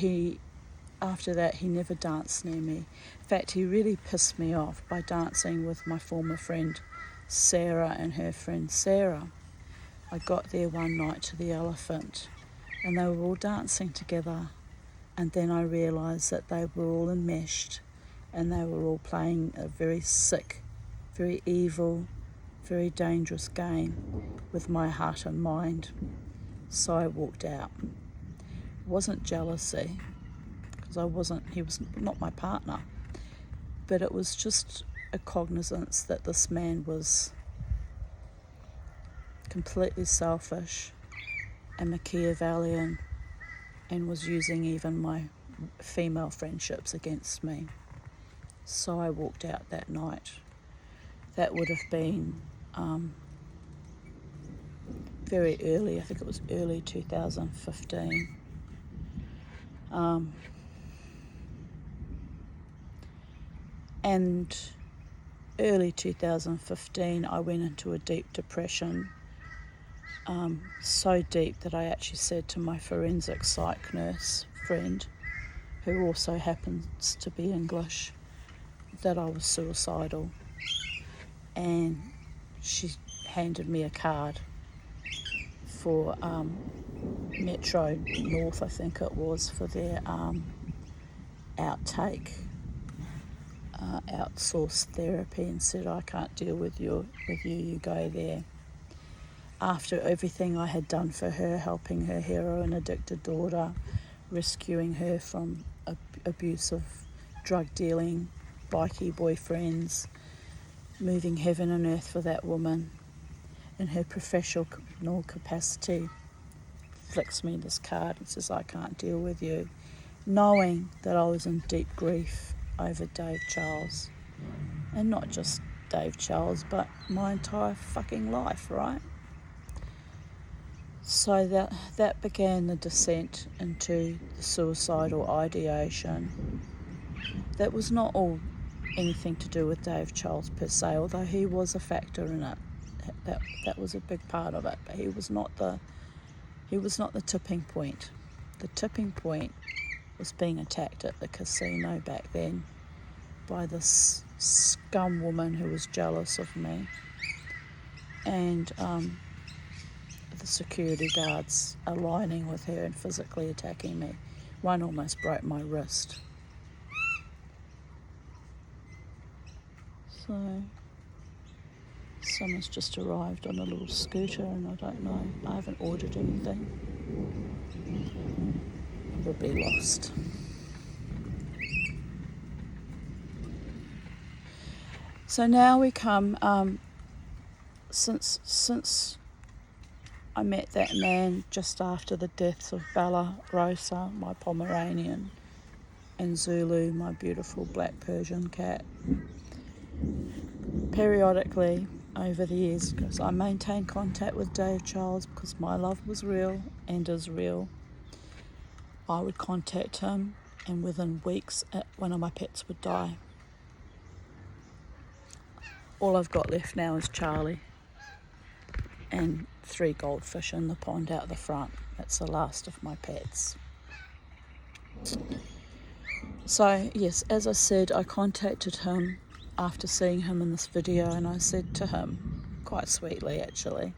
after that, he never danced near me. In fact, he really pissed me off by dancing with my former friend Sarah and her friend Sarah. I got there one night to the Elephant and they were all dancing together, and then I realised that they were all enmeshed and they were all playing a very sick, very evil, very dangerous game with my heart and mind. So I walked out. It wasn't jealousy, because he was not my partner, but it was just a cognizance that this man was completely selfish and Machiavellian and was using even my female friendships against me. So I walked out that night. That would have been very early, I think it was early 2015. And early 2015 I went into a deep depression, so deep that I actually said to my forensic psych nurse friend, who also happens to be English, that I was suicidal. And she handed me a card for Metro North, I think it was, for their outsourced therapy, and said, I can't deal with you, you go there. After everything I had done for her, helping her heroin addicted daughter, rescuing her from abusive drug dealing, bikie boyfriends, moving heaven and earth for that woman in her professional capacity, flicks me this card and says, I can't deal with you, knowing that I was in deep grief over Dave Charles. And not just Dave Charles, but my entire fucking life, right? So that began the descent into the suicidal ideation. That was not all anything to do with Dave Charles per se, although he was a factor in it. That was a big part of it, but he was not the tipping point. The tipping point was being attacked at the casino back then by this scum woman who was jealous of me, and the security guards aligning with her and physically attacking me. One almost broke my wrist. So someone's just arrived on a little scooter, and I don't know, I haven't ordered anything. Probably lost. So now we come, since I met that man just after the deaths of Bella Rosa, my Pomeranian, and Zulu, my beautiful black Persian cat. Periodically over the years, because I maintained contact with Dave Charles because my love was real and is real, I would contact him, and within weeks one of my pets would die. All I've got left now is Charlie and 3 goldfish in the pond out the front. That's the last of my pets. So yes, as I said, I contacted him after seeing him in this video, and I said to him, quite sweetly actually,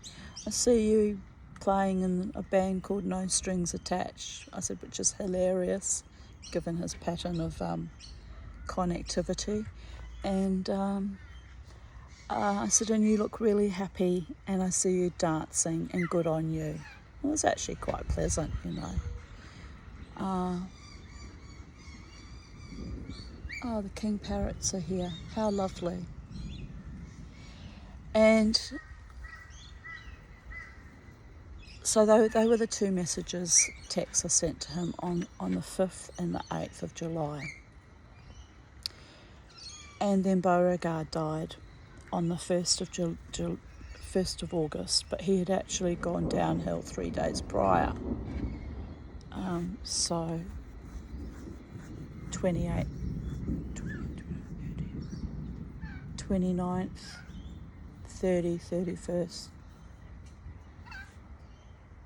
I see you playing in a band called No Strings Attached. I said, which is hilarious given his pattern of connectivity. And I said, and you look really happy, and I see you dancing, and good on you. It was actually quite pleasant, you know. Oh, the king parrots are here. How lovely. And so they were the 2 texts I sent to him on the 5th and the 8th of July. And then Beauregard died on the 1st of August, but he had actually gone downhill 3 days prior. So 28, 29th, 30, 31st.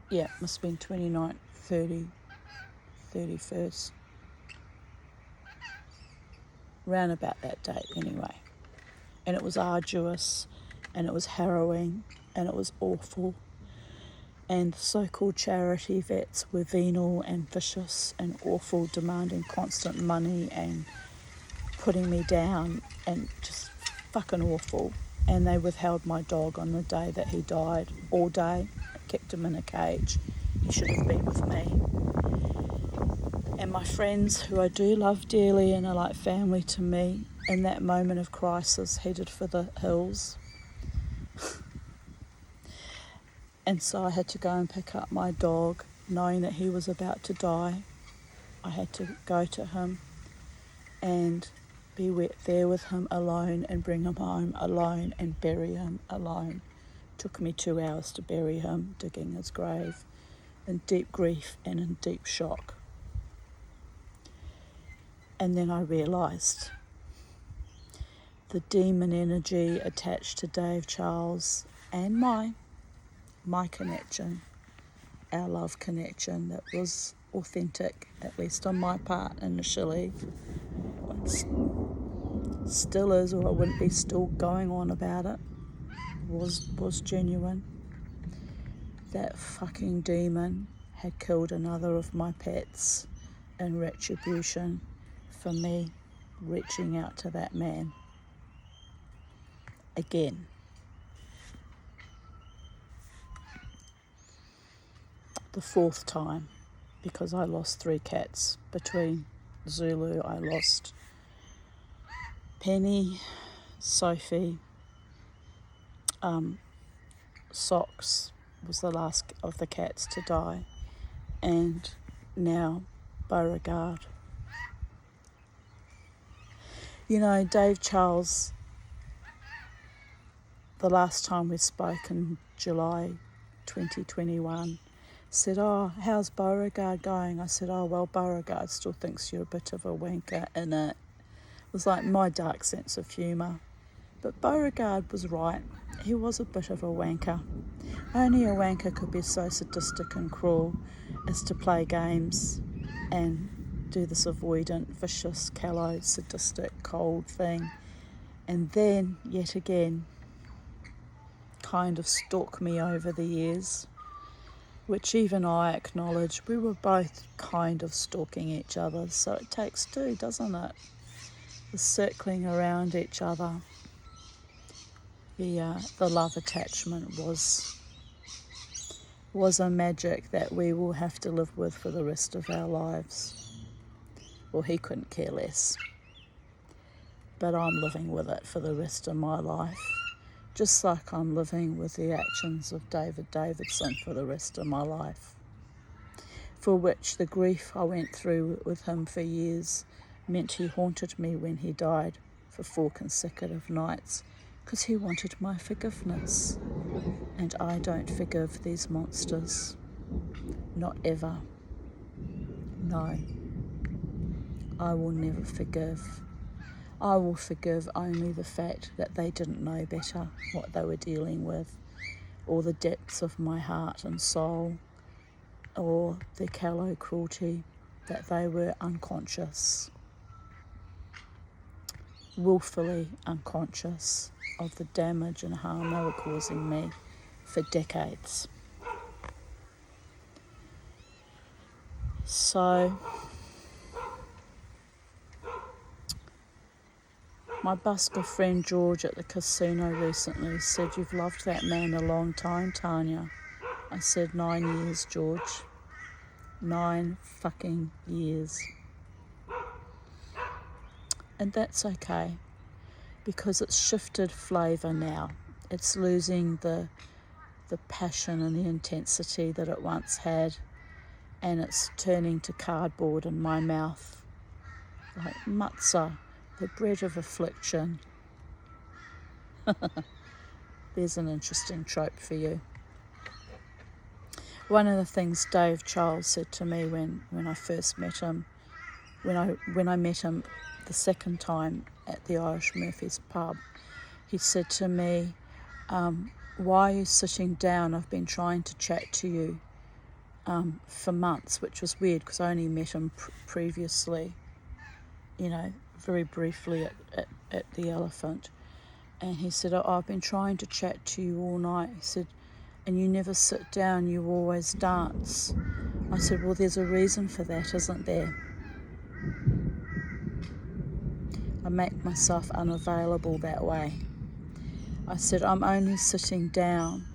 Yeah, must have been 29th, 30, 31st. Round about that date anyway. And it was arduous, and it was harrowing, and it was awful. And the so-called charity vets were venal and vicious and awful, demanding constant money and putting me down, and just fucking awful. And they withheld my dog on the day that he died, all day, kept him in a cage. He should have been with me. And my friends, who I do love dearly and are like family to me, in that moment of crisis headed for the hills. And so I had to go and pick up my dog, knowing that he was about to die. I had to go to him and be there with him alone, and bring him home alone, and bury him alone. Took me 2 hours to bury him, digging his grave, in deep grief and in deep shock. And then I realised the demon energy attached to Dave Charles and my connection, our love connection that was authentic, at least on my part initially, still is, or I wouldn't be still going on about it, was genuine. That fucking demon had killed another of my pets in retribution for me reaching out to that man again. The 4th time, because I lost 3 cats. Between Zulu, I lost Penny, Sophie, Socks was the last of the cats to die, and now Beauregard. You know, Dave Charles, the last time we spoke in July 2021, said, "Oh, how's Beauregard going?" I said, "Oh, well, Beauregard still thinks you're a bit of a wanker in it." It was like my dark sense of humour. But Beauregard was right. He was a bit of a wanker. Only a wanker could be so sadistic and cruel as to play games and do this avoidant, vicious, callow, sadistic, cold thing. And then, yet again, kind of stalk me over the years, which even I acknowledge we were both kind of stalking each other. So it takes two, doesn't it? The circling around each other. The love attachment was a magic that we will have to live with for the rest of our lives. Well, he couldn't care less. But I'm living with it for the rest of my life, just like I'm living with the actions of David Davidson for the rest of my life, for which the grief I went through with him for years meant he haunted me when he died for 4 consecutive nights, because he wanted my forgiveness. And I don't forgive these monsters. Not ever. No. I will never forgive. I will forgive only the fact that they didn't know better what they were dealing with, or the depths of my heart and soul, or the callow cruelty that they were unconscious, willfully unconscious of the damage and harm they were causing me for decades. So my busker friend George at the casino recently said, "You've loved that man a long time, Tanya." I said, 9 years, George. 9 fucking years. And that's okay, because it's shifted flavour now. It's losing the passion and the intensity that it once had, and it's turning to cardboard in my mouth, like matzah, the bread of affliction. There's an interesting trope for you. one of the things Dave Charles said to me when I first met him, when I met him the second time at the Irish Murphy's pub, he said to me, why are you sitting down? I've been trying to chat to you for months, which was weird because I only met him previously, very briefly at the Elephant. And he said, I've been trying to chat to you all night. He said, and you never sit down, you always dance. I said, well, there's a reason for that, isn't there? I make myself unavailable that way. I said, I'm only sitting down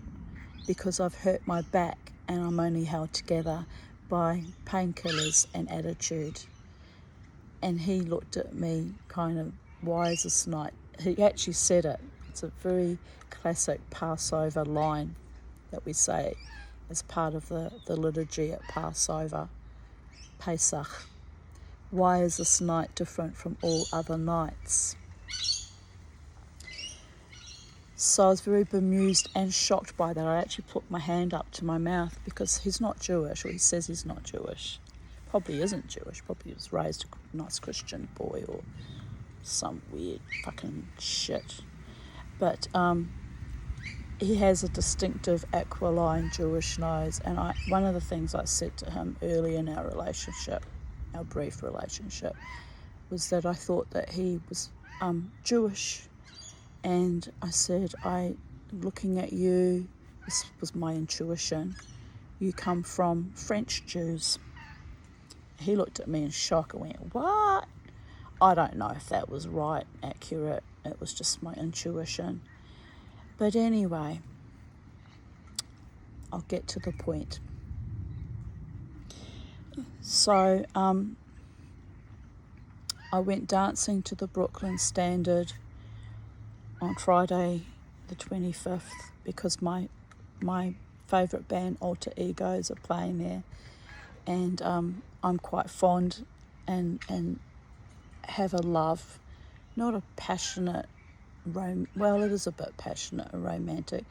because I've hurt my back and I'm only held together by painkillers and attitude. And he looked at me kind of wise as night. He actually said it. It's a very classic Passover line that we say as part of the liturgy at Passover, Pesach. Why is this night different from all other nights? So I was very bemused and shocked by that. I actually put my hand up to my mouth because he's not Jewish, or he says he's not Jewish. Probably isn't Jewish. Probably was raised a nice Christian boy or some weird fucking shit. But he has a distinctive aquiline Jewish nose, and one of the things I said to him early in our brief relationship, was that I thought that he was Jewish, and I said, looking at you, this was my intuition, you come from French Jews. He looked at me in shock and went, what? I don't know if that was right, accurate. It was just my intuition. But anyway, I'll get to the point. So I went dancing to the Brooklyn Standard on Friday the 25th because my favourite band, Alter Egos, are playing there. And I'm quite fond and have a love, not a passionate, well, it is a bit passionate and romantic,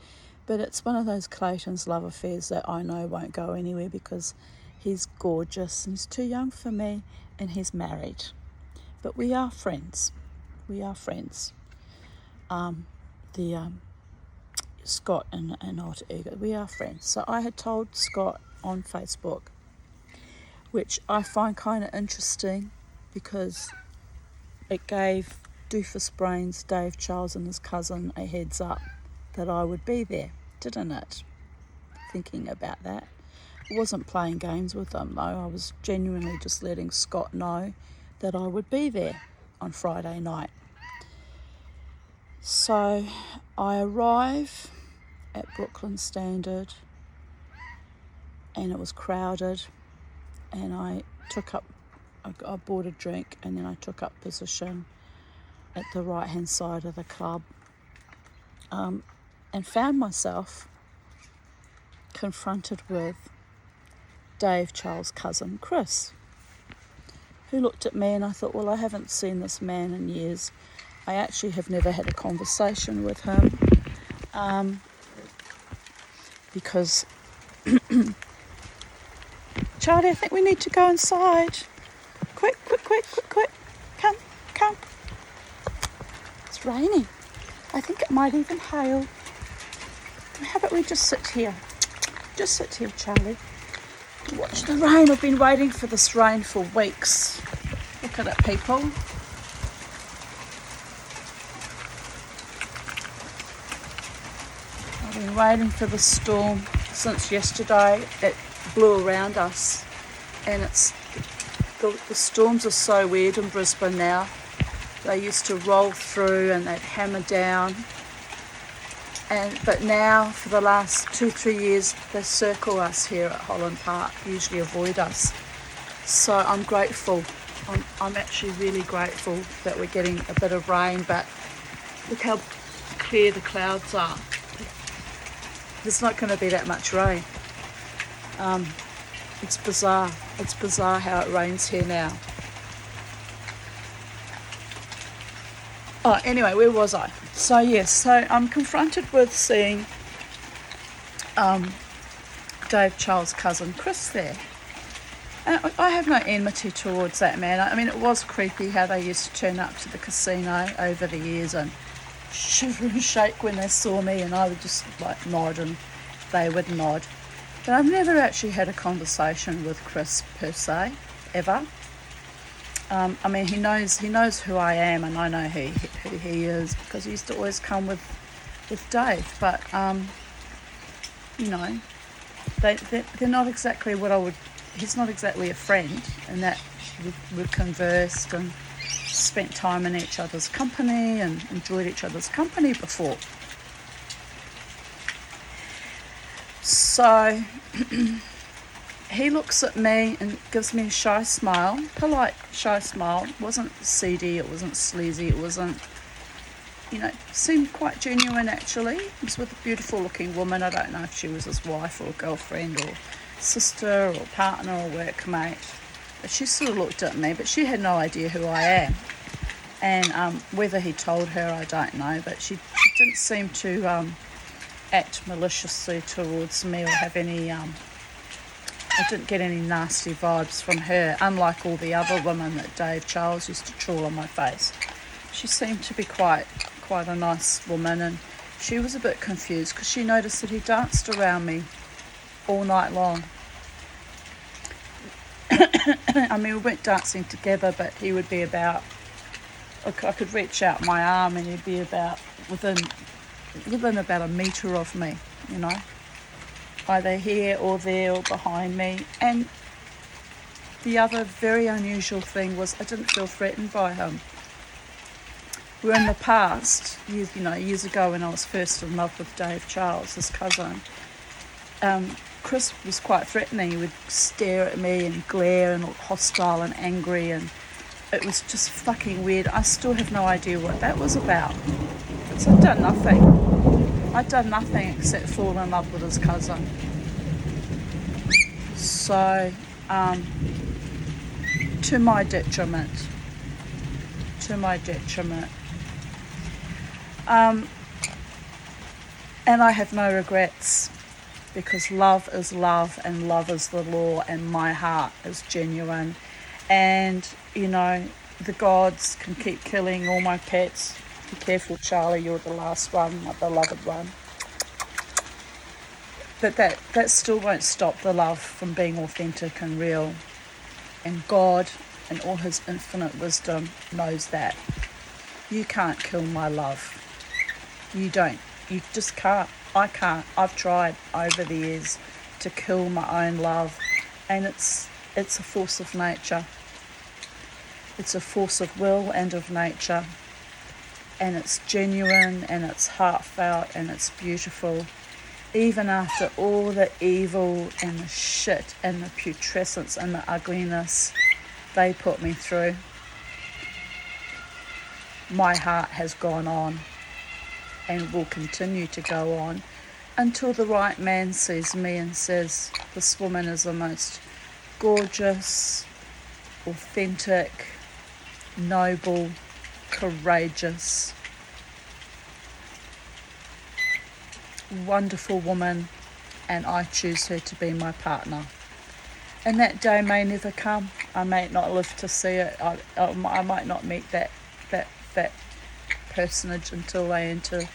but it's one of those Clayton's love affairs that I know won't go anywhere because he's gorgeous and he's too young for me and he's married. But we are friends. Scott and Alter Ego, we are friends. So I had told Scott on Facebook, which I find kind of interesting because it gave Doofus Brains, Dave Charles and his cousin a heads up that I would be there, didn't it? Thinking about that. I wasn't playing games with them though. I was genuinely just letting Scott know that I would be there on Friday night. So I arrive at Brooklyn Standard and it was crowded, and I bought a drink and then I took up position at the right hand side of the club, and found myself confronted with Dave Charles' cousin Chris, who looked at me, and I thought, well, I haven't seen this man in years. I actually have never had a conversation with him because Charlie, I think we need to go inside. Quick. Come. It's raining. I think it might even hail. How about we just sit here? Just sit here, Charlie. Watch the rain. I've been waiting for this rain for weeks. Look at it, people. I've been waiting for the storm since yesterday. It blew around us, and the storms are so weird in Brisbane now. They used to roll through and they'd hammer down, but now for the last 2-3 years they circle us here at Holland Park, usually avoid us. So I'm grateful. I'm actually really grateful that we're getting a bit of rain, but look how clear the clouds are. There's not going to be that much rain. It's bizarre. It's bizarre how it rains here now. Oh, anyway, where was I? So yes, so I'm confronted with seeing Dave Charles' cousin Chris there. And I have no enmity towards that man. I mean, it was creepy how they used to turn up to the casino over the years and shiver and shake when they saw me, and I would just like nod and they would nod. But I've never actually had a conversation with Chris per se, ever. I mean, he knows who I am, and I know who he is, because he used to always come with Dave. But you know, they're not exactly what I would. He's not exactly a friend, in that we've conversed and spent time in each other's company and enjoyed each other's company before. So he looks at me and gives me a shy smile, polite shy smile. It wasn't seedy, it wasn't sleazy, it wasn't, seemed quite genuine actually. He was with a beautiful looking woman. I don't know if she was his wife or girlfriend or sister or partner or workmate. But she sort of looked at me, but she had no idea who I am. And whether he told her, I don't know, but she didn't seem to act maliciously towards me or have any... I didn't get any nasty vibes from her, unlike all the other women that Dave Charles used to trawl on my face. She seemed to be quite a nice woman, and she was a bit confused because she noticed that he danced around me all night long. I mean, we weren't dancing together, but he would be about... I could reach out my arm and he'd be about within about a metre of me, either here or there or behind me. And the other very unusual thing was I didn't feel threatened by him. Where in the past, years ago when I was first in love with Dave Charles, his cousin, Chris was quite threatening. He would stare at me and glare and look hostile and angry, and it was just fucking weird. I still have no idea what that was about. So I'd done nothing except fall in love with his cousin. So, to my detriment. And I have no regrets, because love is love and love is the law, and my heart is genuine. And, the gods can keep killing all my pets. Be careful, Charlie, you're the last one, my beloved one. But that still won't stop the love from being authentic and real. And God, in all his infinite wisdom, knows that. You can't kill my love. You don't. You just can't. I can't. I've tried over the years to kill my own love. And it's a force of nature. It's a force of will and of nature. And it's genuine and it's heartfelt and it's beautiful. Even after all the evil and the shit and the putrescence and the ugliness they put me through, my heart has gone on and will continue to go on until the right man sees me and says, this woman is the most gorgeous, authentic, noble, courageous, wonderful woman, and I choose her to be my partner. And that day may never come. I may not live to see it. I might not meet that personage until they enter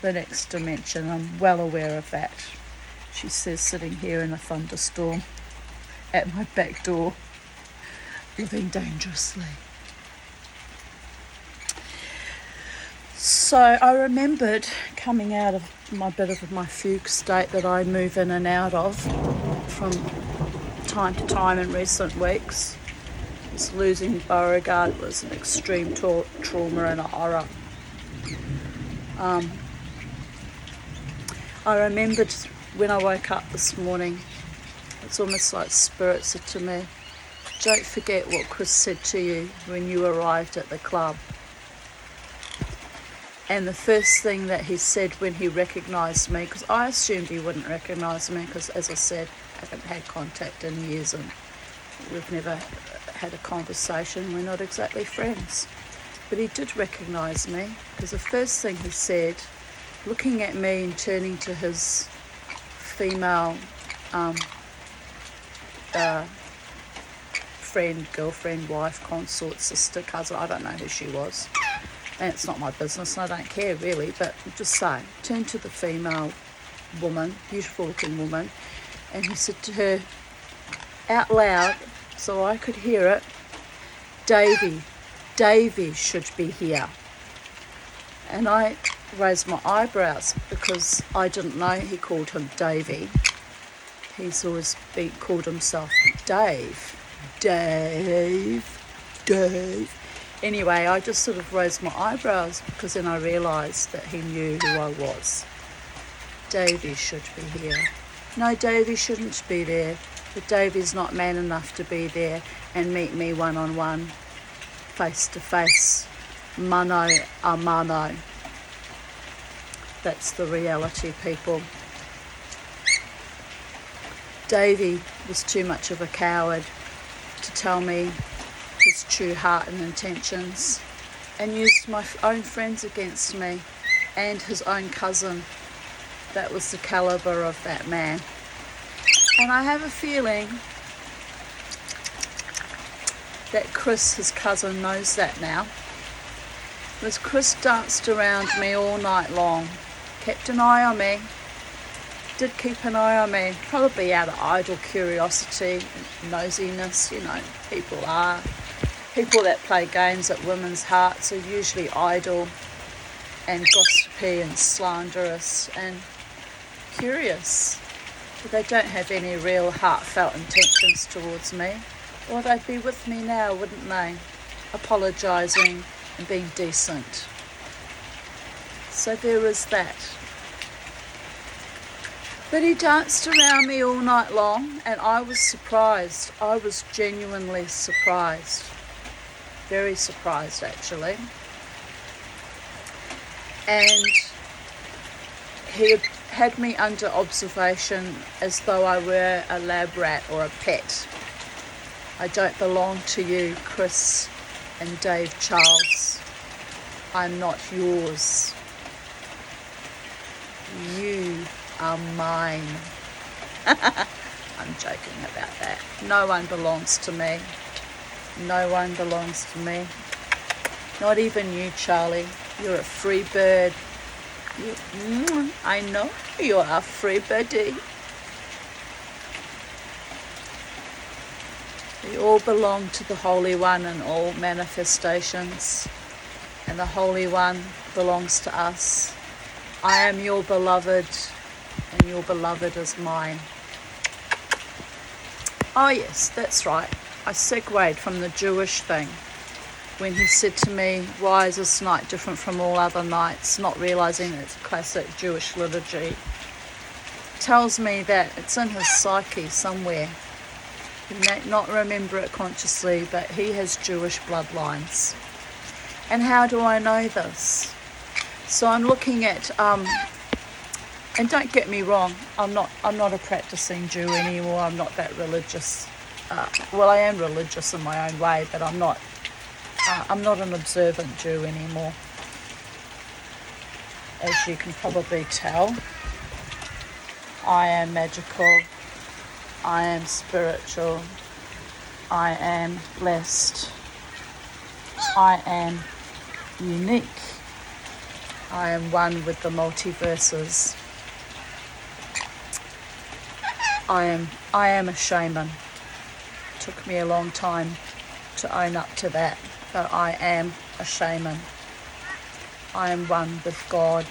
the next dimension. I'm well aware of that. She says, sitting here in a thunderstorm at my back door, living dangerously. So I remembered coming out of my fugue state that I move in and out of from time to time in recent weeks. This losing Beauregard was an extreme trauma and a horror. I remembered when I woke up this morning, it's almost like Spirit said to me, don't forget what Chris said to you when you arrived at the club. And the first thing that he said when he recognised me, because I assumed he wouldn't recognise me, because as I said, I haven't had contact in years and we've never had a conversation. We're not exactly friends. But he did recognise me, because the first thing he said, looking at me and turning to his female friend, girlfriend, wife, consort, sister, cousin, I don't know who she was. And it's not my business and I don't care really, but just say, turned to the female woman, beautiful looking woman, and he said to her out loud, so I could hear it, Davy should be here. And I raised my eyebrows because I didn't know he called him Davy. He's always called himself Dave. Anyway, I just sort of raised my eyebrows because then I realised that he knew who I was. Davy should be here. No, Davy shouldn't be there. But Davy's not man enough to be there and meet me one-on-one, face-to-face, mano a mano. That's the reality, people. Davy was too much of a coward to tell me his true heart and intentions, and used my own friends against me and his own cousin. That was the calibre of that man. And I have a feeling that Chris, his cousin, knows that now. Because Chris danced around me all night long, kept an eye on me, did keep an eye on me, probably out of idle curiosity and nosiness, you know, people are. People that play games at women's hearts are usually idle and gossipy and slanderous and curious. But they don't have any real heartfelt intentions towards me. Or they'd be with me now, wouldn't they? Apologising and being decent. So there is that. But he danced around me all night long and I was surprised. I was genuinely surprised. Very surprised, actually. And he had me under observation as though I were a lab rat or a pet. I don't belong to you, Chris and Dave Charles. I'm not yours. You are mine. I'm joking about that. No one belongs to me. No one belongs to me. Not even you, Charlie. You're a free bird. I know you're a free birdie. We all belong to the Holy One in all manifestations, and the Holy One belongs to us. I am your beloved, and your beloved is mine. Oh yes, that's right. I segued from the Jewish thing when he said to me, why is this night different from all other nights, not realising it's a classic Jewish liturgy. Tells me that it's in his psyche somewhere. He may not remember it consciously, but he has Jewish bloodlines. And how do I know this? So I'm looking at, and don't get me wrong, I'm not a practicing Jew anymore. I'm not that religious. Well, I am religious in my own way, but I'm not an observant Jew anymore. As you can probably tell, I am magical. I am spiritual. I am blessed. I am unique. I am one with the multiverses. I am a shaman. Took me a long time to own up to that, but I am a shaman. I am one with God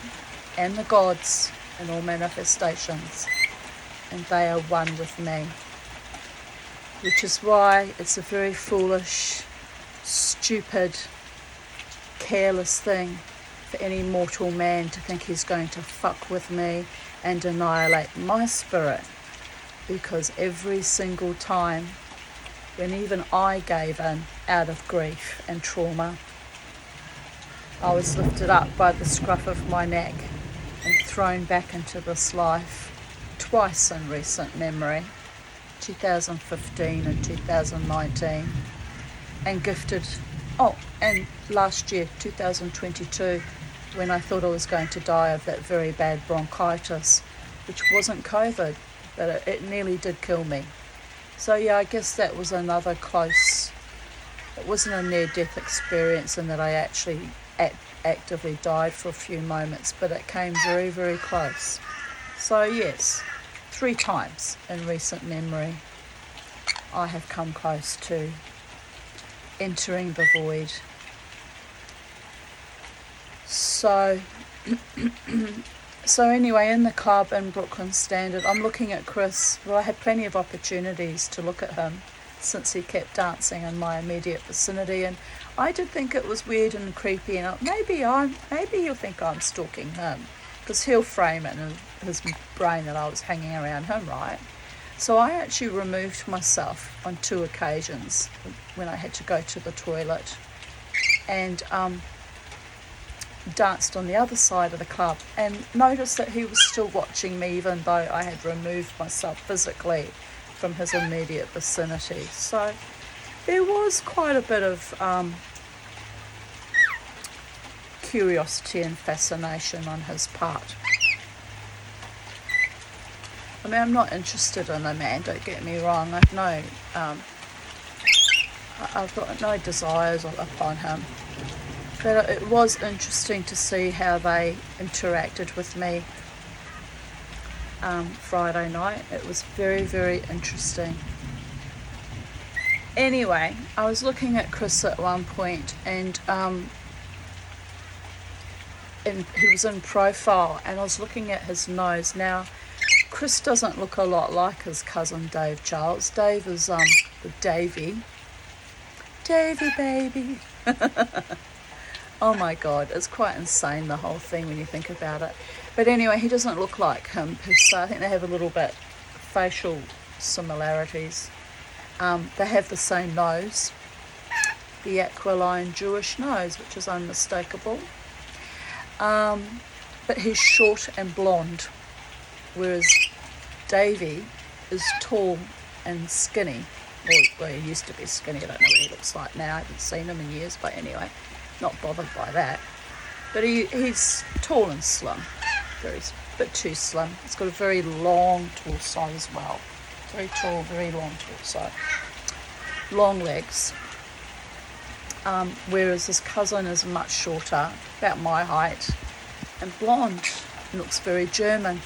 and the gods in all manifestations, and they are one with me. Which is why it's a very foolish, stupid, careless thing for any mortal man to think he's going to fuck with me and annihilate my spirit. Because every single time, when even I gave in out of grief and trauma, I was lifted up by the scruff of my neck and thrown back into this life twice in recent memory, 2015 and 2019, and gifted, and last year, 2022, when I thought I was going to die of that very bad bronchitis, which wasn't COVID, but it nearly did kill me. So yeah, I guess that was another close. It wasn't a near-death experience in that I actually actively died for a few moments, but it came very, very close. So yes, 3 times in recent memory I have come close to entering the void. So anyway, in the club in Brooklyn Standard, I'm looking at Chris. Well, I had plenty of opportunities to look at him since he kept dancing in my immediate vicinity, and I did think it was weird and creepy, and maybe he'll think I'm stalking him, because he'll frame it in his brain that I was hanging around him, right? So I actually removed myself on 2 occasions when I had to go to the toilet, and danced on the other side of the club, and noticed that he was still watching me even though I had removed myself physically from his immediate vicinity. So there was quite a bit of curiosity and fascination on his part. I mean, I'm not interested in a man, don't get me wrong. I've got no desires upon him. But it was interesting to see how they interacted with me Friday night. It was very, very interesting. Anyway, I was looking at Chris at one point, and he was in profile, and I was looking at his nose. Now, Chris doesn't look a lot like his cousin Dave Charles. Dave is the Davey baby. Oh my God, it's quite insane, the whole thing, when you think about it. But anyway, he doesn't look like him per se. I think they have a little bit facial similarities. They have the same nose, the aquiline Jewish nose, which is unmistakable. But he's short and blonde, whereas Davey is tall and skinny. Well, he used to be skinny. I don't know what he looks like now. I haven't seen him in years, but anyway, not bothered by that. But he's tall and slim, but too slim. He's got a very long torso as well. Very tall, very long torso. Long legs. Whereas his cousin is much shorter, about my height, and blonde. He looks very German,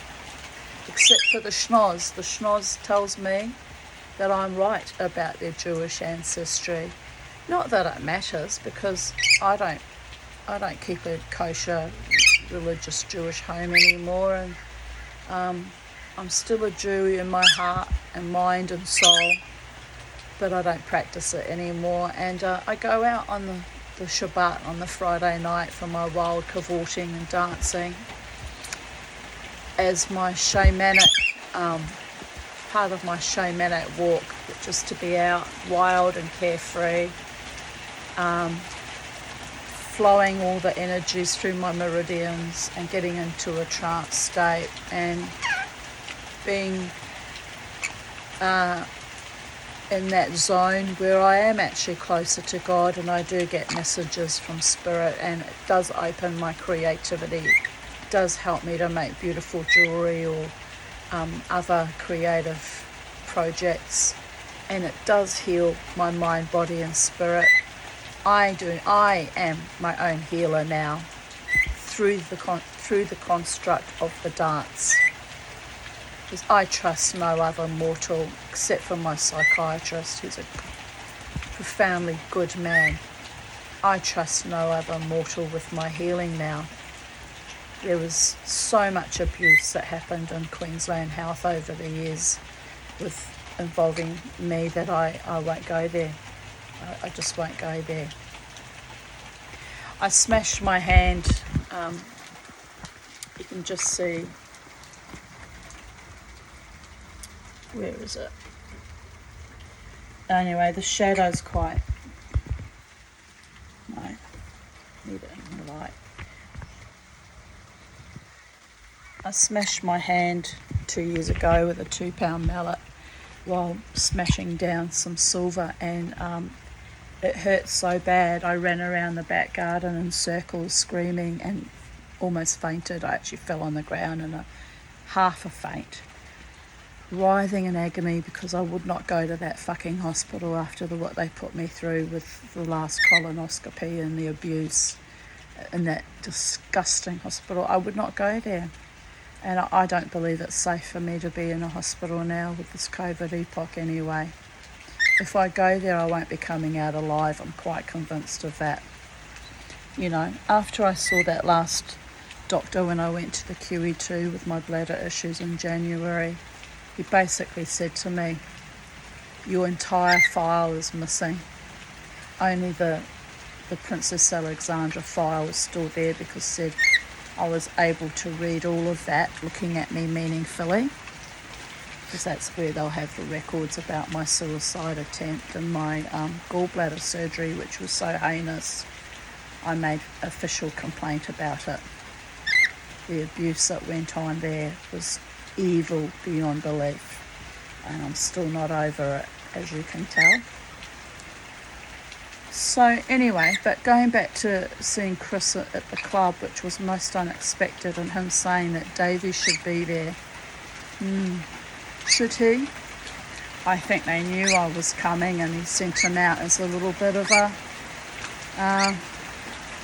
except for the schnoz. The schnoz tells me that I'm right about their Jewish ancestry. Not that it matters, because I don't keep a kosher, religious Jewish home anymore, and I'm still a Jew in my heart and mind and soul, but I don't practice it anymore. And I go out on the Shabbat on the Friday night for my wild cavorting and dancing as my shamanic, part of my shamanic walk, which is to be out wild and carefree, flowing all the energies through my meridians and getting into a trance state, and being in that zone where I am actually closer to God, and I do get messages from Spirit, and it does open my creativity. It does help me to make beautiful jewelry or other creative projects, and it does heal my mind, body and spirit. I am my own healer now through the construct of the dance, because I trust no other mortal except for my psychiatrist, who's a profoundly good man. I trust no other mortal with my healing now. There was so much abuse that happened in Queensland Health over the years involving me that I won't go there. I just won't go there. I smashed my hand. You can just see. Where is it? Anyway, the shadow's quite. No, need it in the light. I smashed my hand 2 years ago with a 2-pound mallet while smashing down some silver, and it hurt so bad I ran around the back garden in circles screaming and almost fainted. I actually fell on the ground in half a faint. writhing in agony because I would not go to that fucking hospital after what they put me through with the last colonoscopy and the abuse in that disgusting hospital. I would not go there. And I don't believe it's safe for me to be in a hospital now with this COVID epoch anyway. If I go there, I won't be coming out alive. I'm quite convinced of that. You know, after I saw that last doctor when I went to the QE2 with my bladder issues in January, he basically said to me, your entire file is missing. Only the Princess Alexandra file was still there because said I was able to read all of that, looking at me meaningfully, because that's where they'll have the records about my suicide attempt and my gallbladder surgery, which was so heinous. I made official complaint about it. The abuse that went on there was evil beyond belief, and I'm still not over it, as you can tell. So anyway, but going back to seeing Chris at the club, which was most unexpected, and him saying that Davey should be there. Should he? I think they knew I was coming, and he sent him out as a little bit of a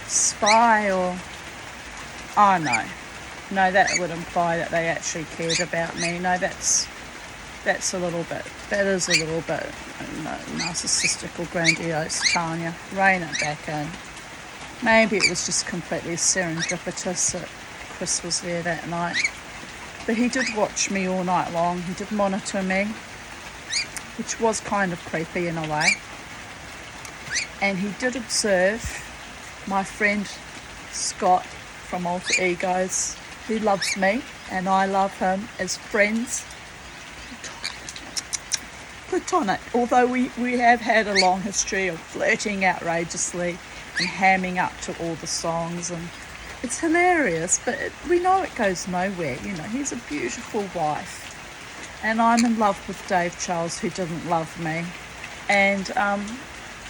spy, or... Oh, no. No, that would imply that they actually cared about me. No, that's a little bit... That is a little bit narcissistic or grandiose, Tanya. Rein it back in. Maybe it was just completely serendipitous that Chris was there that night. But he did watch me all night long. He did monitor me, which was kind of creepy in a way. And he did observe my friend Scott from Alter Egos, who loves me, and I love him as friends. Platonic. Although we have had a long history of flirting outrageously and hamming up to all the songs, and it's hilarious, but we know it goes nowhere. You know, he's a beautiful wife, and I'm in love with Dave Charles, who didn't love me, and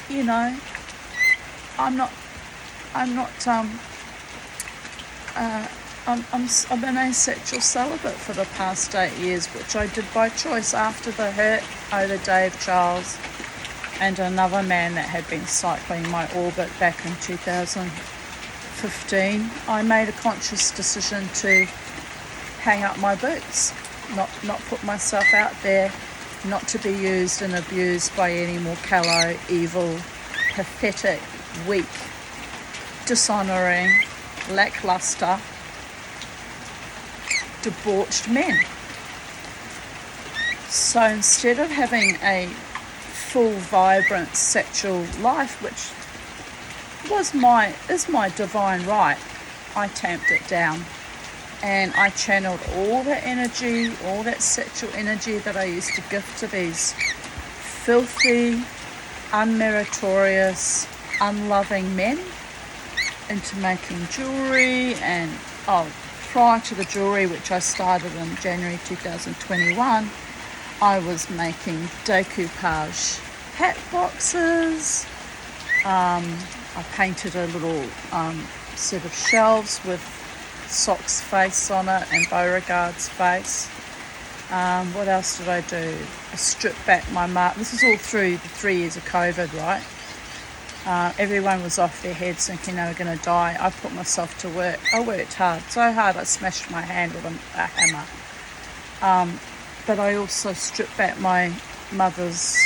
you know, I'm an asexual celibate for the past 8 years, which I did by choice after the hurt over Dave Charles and another man that had been cycling my orbit back in 2015. I made a conscious decision to hang up my boots, not put myself out there, not to be used and abused by any more callow, evil, pathetic, weak, dishonouring, lacklustre, debauched men. So instead of having a full, vibrant sexual life, which is my divine right, I tamped it down, and I channeled all the energy, all that sexual energy that I used to give to these filthy, unmeritorious, unloving men into making jewellery. And prior to the jewellery, which I started in January 2021, I was making decoupage hat boxes. I painted a little set of shelves with Sock's face on it and Beauregard's face. What else did I do? I stripped back my mark. This is all through the 3 years of COVID, right? Everyone was off their heads thinking they were going to die. I put myself to work. I worked hard, so hard I smashed my hand with a hammer. But I also stripped back my mother's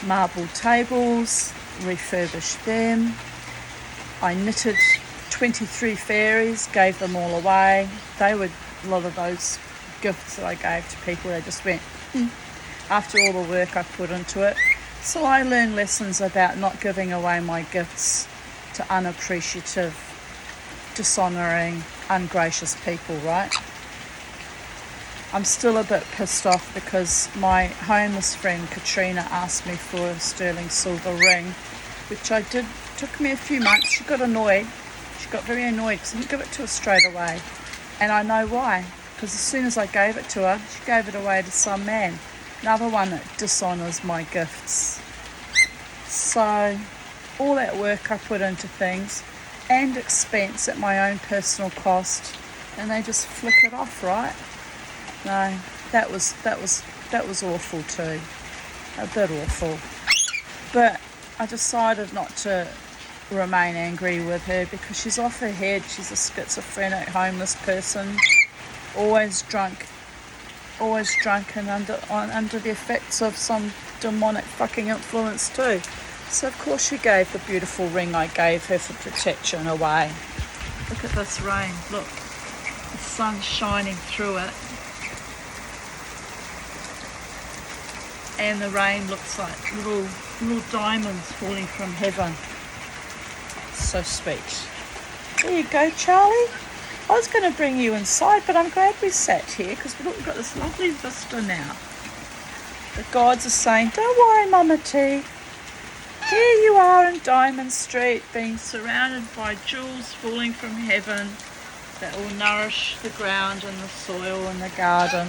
marble tables, refurbished them. I knitted 23 fairies, gave them all away. They were a lot of those gifts that I gave to people. They just went, after all the work I put into it. So I learned lessons about not giving away my gifts to unappreciative, dishonouring, ungracious people, right? I'm still a bit pissed off because my homeless friend Katrina asked me for a sterling silver ring, which I did. Took me a few months. She got annoyed. She got very annoyed because I didn't give it to her straight away. And I know why. Because as soon as I gave it to her, she gave it away to some man. Another one that dishonours my gifts. So all that work I put into things and expense at my own personal cost, and they just flick it off, right? No, that was That was awful too. A bit awful. But I decided not to remain angry with her because she's off her head. She's a schizophrenic, homeless person, always drunk and under the effects of some demonic fucking influence too. So of course she gave the beautiful ring I gave her for protection away. Look at this rain. Look, the sun's shining through it, and the rain looks like little diamonds falling from heaven. So sweet. There you go, Charlie. I was going to bring you inside, but I'm glad we sat here because we've got this lovely vista now. The gods are saying, don't worry, Mama T. Here you are in Diamond Street, being surrounded by jewels falling from heaven that will nourish the ground and the soil and the garden.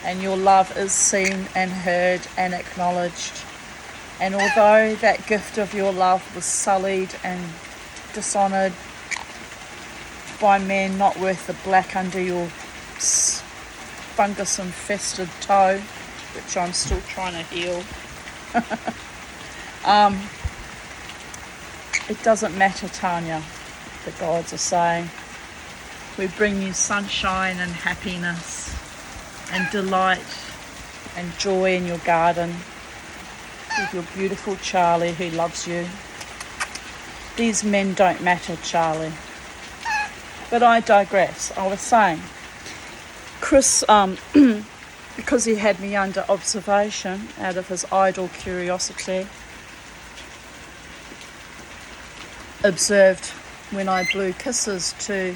And your love is seen and heard and acknowledged. And although that gift of your love was sullied and dishonoured by men not worth the black under your fungus-infested toe, which I'm still trying to heal, it doesn't matter, Tanya, the gods are saying. We bring you sunshine and happiness and delight and joy in your garden with your beautiful Charlie who loves you. These men don't matter, Charlie. But I digress. I was saying, Chris, because he had me under observation out of his idle curiosity, observed when I blew kisses to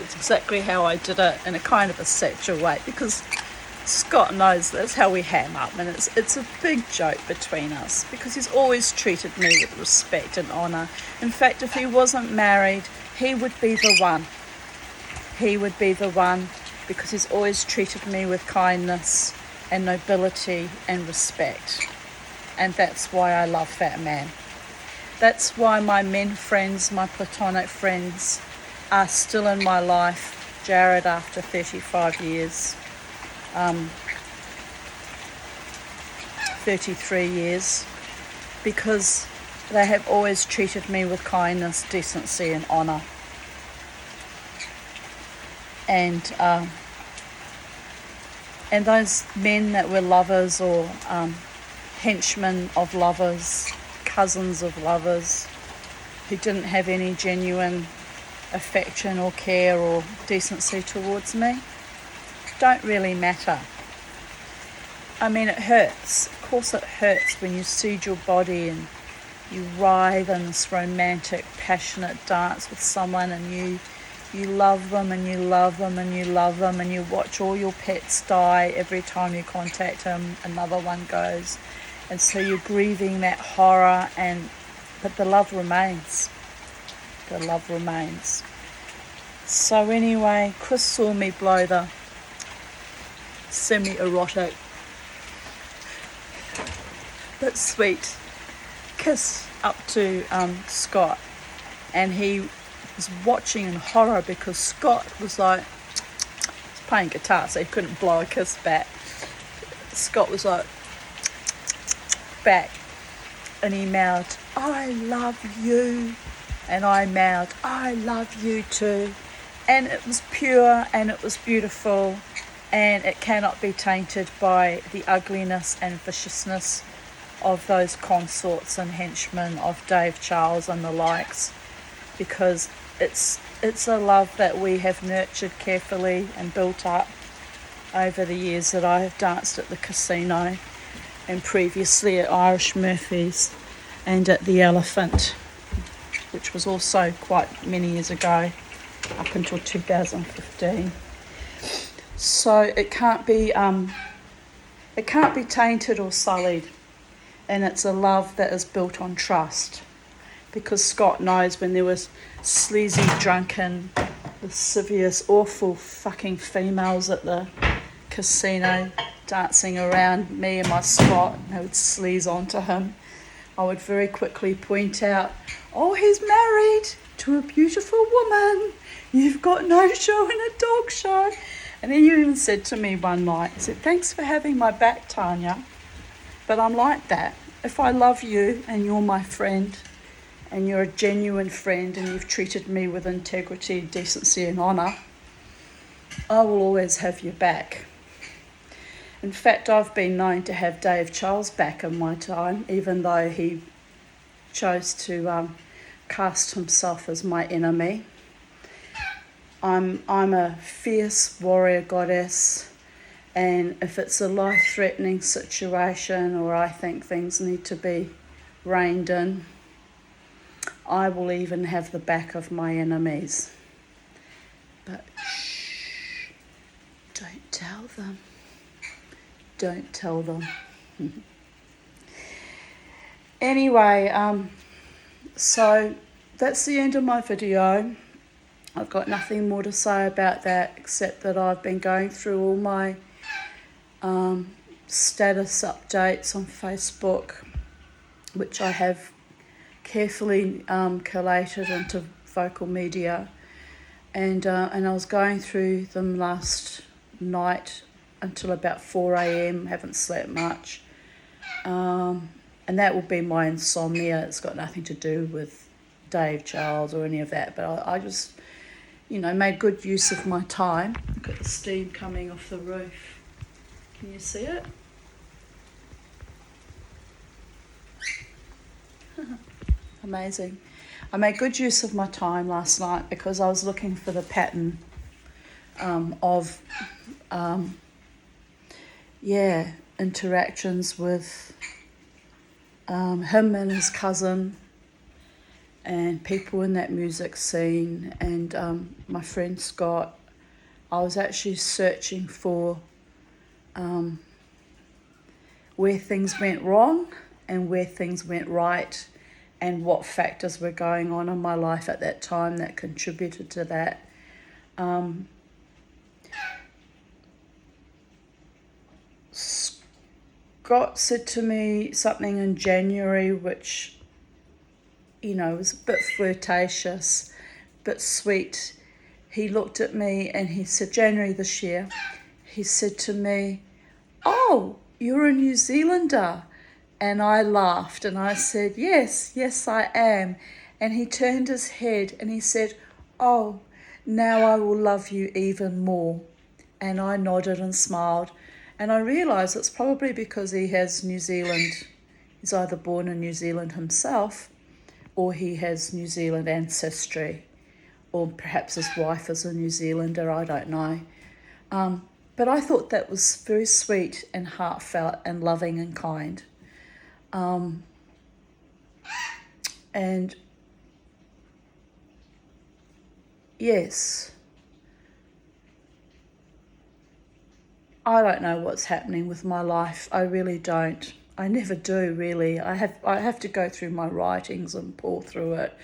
it's exactly how I did it, in a kind of a sexual way, because Scott knows that's how we ham up, and it's a big joke between us because he's always treated me with respect and honour. In fact, if he wasn't married, he would be the one. He would be the one because he's always treated me with kindness and nobility and respect. And that's why I love that man. That's why my men friends, my platonic friends, are still in my life, Jared, after 35 years. 33 years, because they have always treated me with kindness, decency and honour. And those men that were lovers or henchmen of lovers, cousins of lovers, who didn't have any genuine affection or care or decency towards me, don't really matter. I mean, it hurts. Of course it hurts when you soothe your body and you writhe in this romantic, passionate dance with someone, and you love them and you love them and you love them, and you watch all your pets die every time you contact him, another one goes. And so you're grieving that horror, but the love remains. The love remains. So anyway, Chris saw me blow the semi-erotic but sweet kiss up to Scott, and he was watching in horror because Scott was like, he's playing guitar so he couldn't blow a kiss back. Scott was like back, and he mouthed, I love you, and I mouthed, I love you too. And it was pure and it was beautiful, and it cannot be tainted by the ugliness and viciousness of those consorts and henchmen of Dave Charles and the likes, because it's a love that we have nurtured carefully and built up over the years that I have danced at the casino, and previously at Irish Murphy's and at the Elephant, which was also quite many years ago, up until 2015. So it can't be tainted or sullied, and it's a love that is built on trust, because Scott knows when there was sleazy, drunken, lascivious, awful fucking females at the casino dancing around me and my Scott, and they would sleaze onto him, I would very quickly point out, oh, he's married to a beautiful woman. You've got no show in a dog show. And then you even said to me one night, he said, thanks for having my back, Tanya. But I'm like that. If I love you and you're my friend and you're a genuine friend and you've treated me with integrity, decency and honour, I will always have your back. In fact, I've been known to have Dave Charles back in my time, even though he chose to cast himself as my enemy. I'm a fierce warrior goddess, and if it's a life-threatening situation or I think things need to be reined in, I will even have the back of my enemies. But shh, don't tell them. Don't tell them. Anyway, so that's the end of my video. I've got nothing more to say about that except that I've been going through all my status updates on Facebook, which I have carefully collated into Vocal Media, and I was going through them last night until about 4 a.m. Haven't slept much, and that will be my insomnia. It's got nothing to do with Dave Charles or any of that, but I just, made good use of my time. Look at the steam coming off the roof. Can you see it? Amazing. I made good use of my time last night because I was looking for the pattern of interactions with him and his cousin and people in that music scene, and my friend Scott. I was actually searching for where things went wrong and where things went right, and what factors were going on in my life at that time that contributed to that. Scott said to me something in January which, was a bit flirtatious, bit sweet. He looked at me and he said, January this year, he said to me, "Oh, you're a New Zealander." And I laughed and I said, yes, I am. And he turned his head and he said, "Oh, now I will love you even more." And I nodded and smiled. And I realised it's probably because he has New Zealand. He's either born in New Zealand himself or he has New Zealand ancestry. Or perhaps his wife is a New Zealander, I don't know. But I thought that was very sweet and heartfelt and loving and kind. And yes, I don't know what's happening with my life. I really don't. I never do, really. I have to go through my writings and pour through it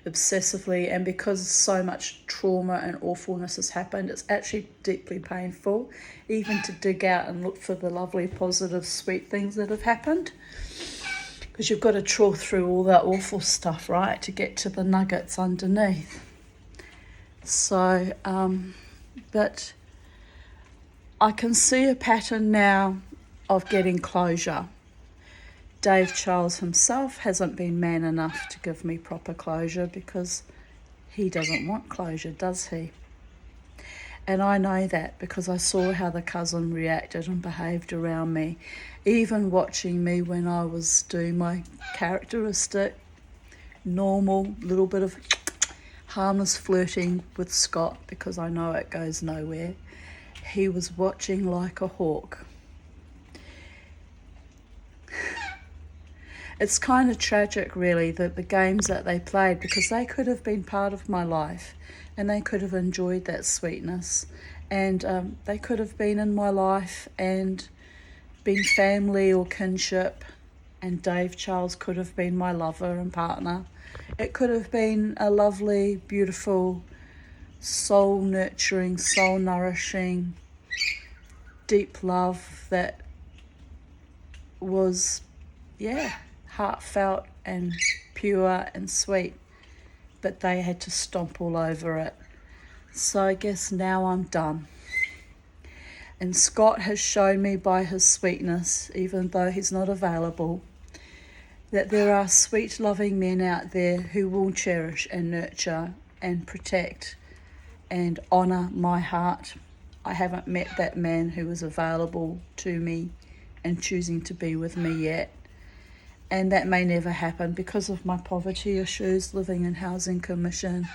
obsessively, and because so much trauma and awfulness has happened, it's actually deeply painful even to dig out and look for the lovely, positive, sweet things that have happened, because you've got to trawl through all that awful stuff, right, to get to the nuggets underneath. So, but I can see a pattern now of getting closure. Dave Charles himself hasn't been man enough to give me proper closure because he doesn't want closure, does he? And I know that because I saw how the cousin reacted and behaved around me, even watching me when I was doing my characteristic, normal, little bit of harmless flirting with Scott, because I know it goes nowhere. He was watching like a hawk. It's kind of tragic, really, that the games that they played, because they could have been part of my life and they could have enjoyed that sweetness, and they could have been in my life and been family or kinship, and Dave Charles could have been my lover and partner. It could have been a lovely, beautiful, soul-nurturing, soul-nourishing, deep love that was, heartfelt and pure and sweet, but they had to stomp all over it. So I guess now I'm done. And Scott has shown me by his sweetness, even though he's not available, that there are sweet, loving men out there who will cherish and nurture and protect and honour my heart. I haven't met that man who is available to me and choosing to be with me yet. And that may never happen because of my poverty issues, living in housing commission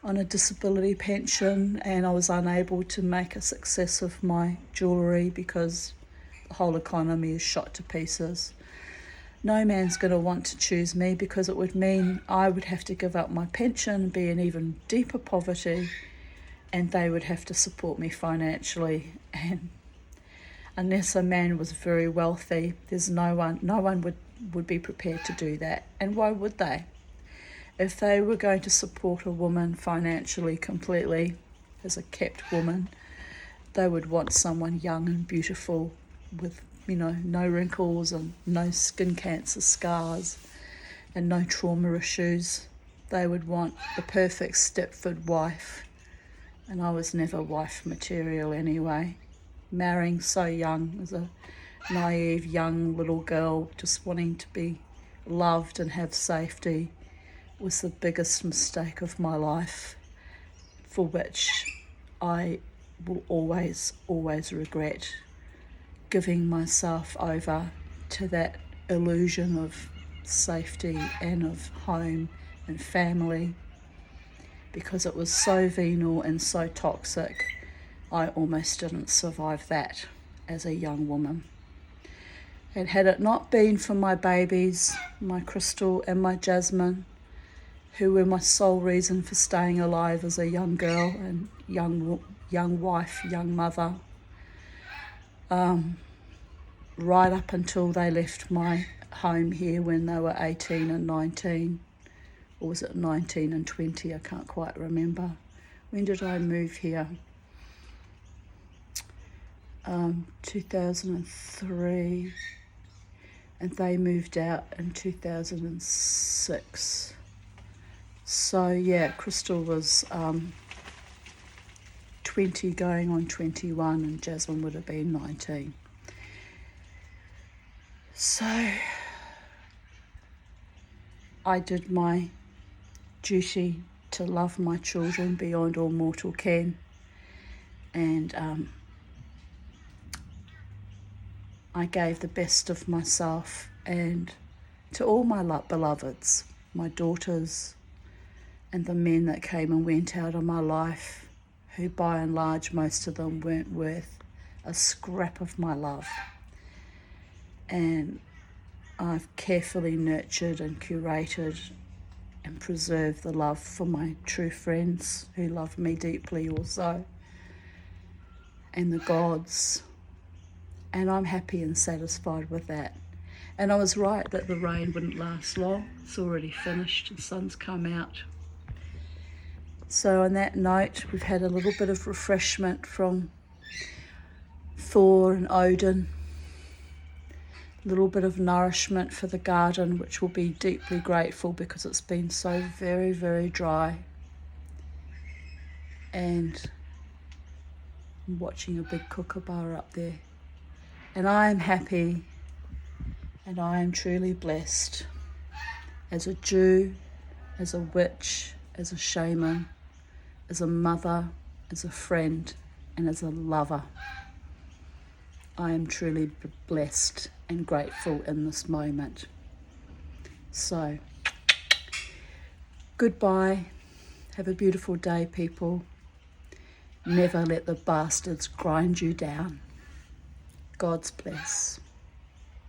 on a disability pension, and I was unable to make a success of my jewellery because the whole economy is shot to pieces. No man's going to want to choose me because it would mean I would have to give up my pension, be in even deeper poverty, and they would have to support me financially. And unless a man was very wealthy, there's no one would be prepared to do that. And why would they? If they were going to support a woman financially completely as a kept woman, they would want someone young and beautiful with, no wrinkles and no skin cancer scars and no trauma issues. They would want the perfect Stepford wife. And I was never wife material anyway. Marrying so young as a naive young little girl, just wanting to be loved and have safety, was the biggest mistake of my life, for which I will always regret giving myself over to that illusion of safety and of home and family, because it was so venal and so toxic. I almost didn't survive that as a young woman. And had it not been for my babies, my Crystal and my Jasmine, who were my sole reason for staying alive as a young girl and young wife, young mother, right up until they left my home here when they were 18 and 19, or was it 19 and 20? I can't quite remember. When did I move here? 2003, and they moved out in 2006. So yeah, Crystal was 20 going on 21, and Jasmine would have been 19. So I did my duty to love my children beyond all mortal ken, and I gave the best of myself, and to all my beloveds, my daughters, and the men that came and went out of my life, who by and large, most of them weren't worth a scrap of my love. And I've carefully nurtured and curated and preserved the love for my true friends who love me deeply also, and the gods. And I'm happy and satisfied with that. And I was right that the rain wouldn't last long. It's already finished, the sun's come out. So on that note, we've had a little bit of refreshment from Thor and Odin, a little bit of nourishment for the garden, which will be deeply grateful because it's been so very, very dry. And I'm watching a big kookaburra up there. And I am happy, and I am truly blessed as a Jew, as a witch, as a shaman, as a mother, as a friend, and as a lover. I am truly blessed and grateful in this moment. So, goodbye. Have a beautiful day, people. Never let the bastards grind you down. God's bless.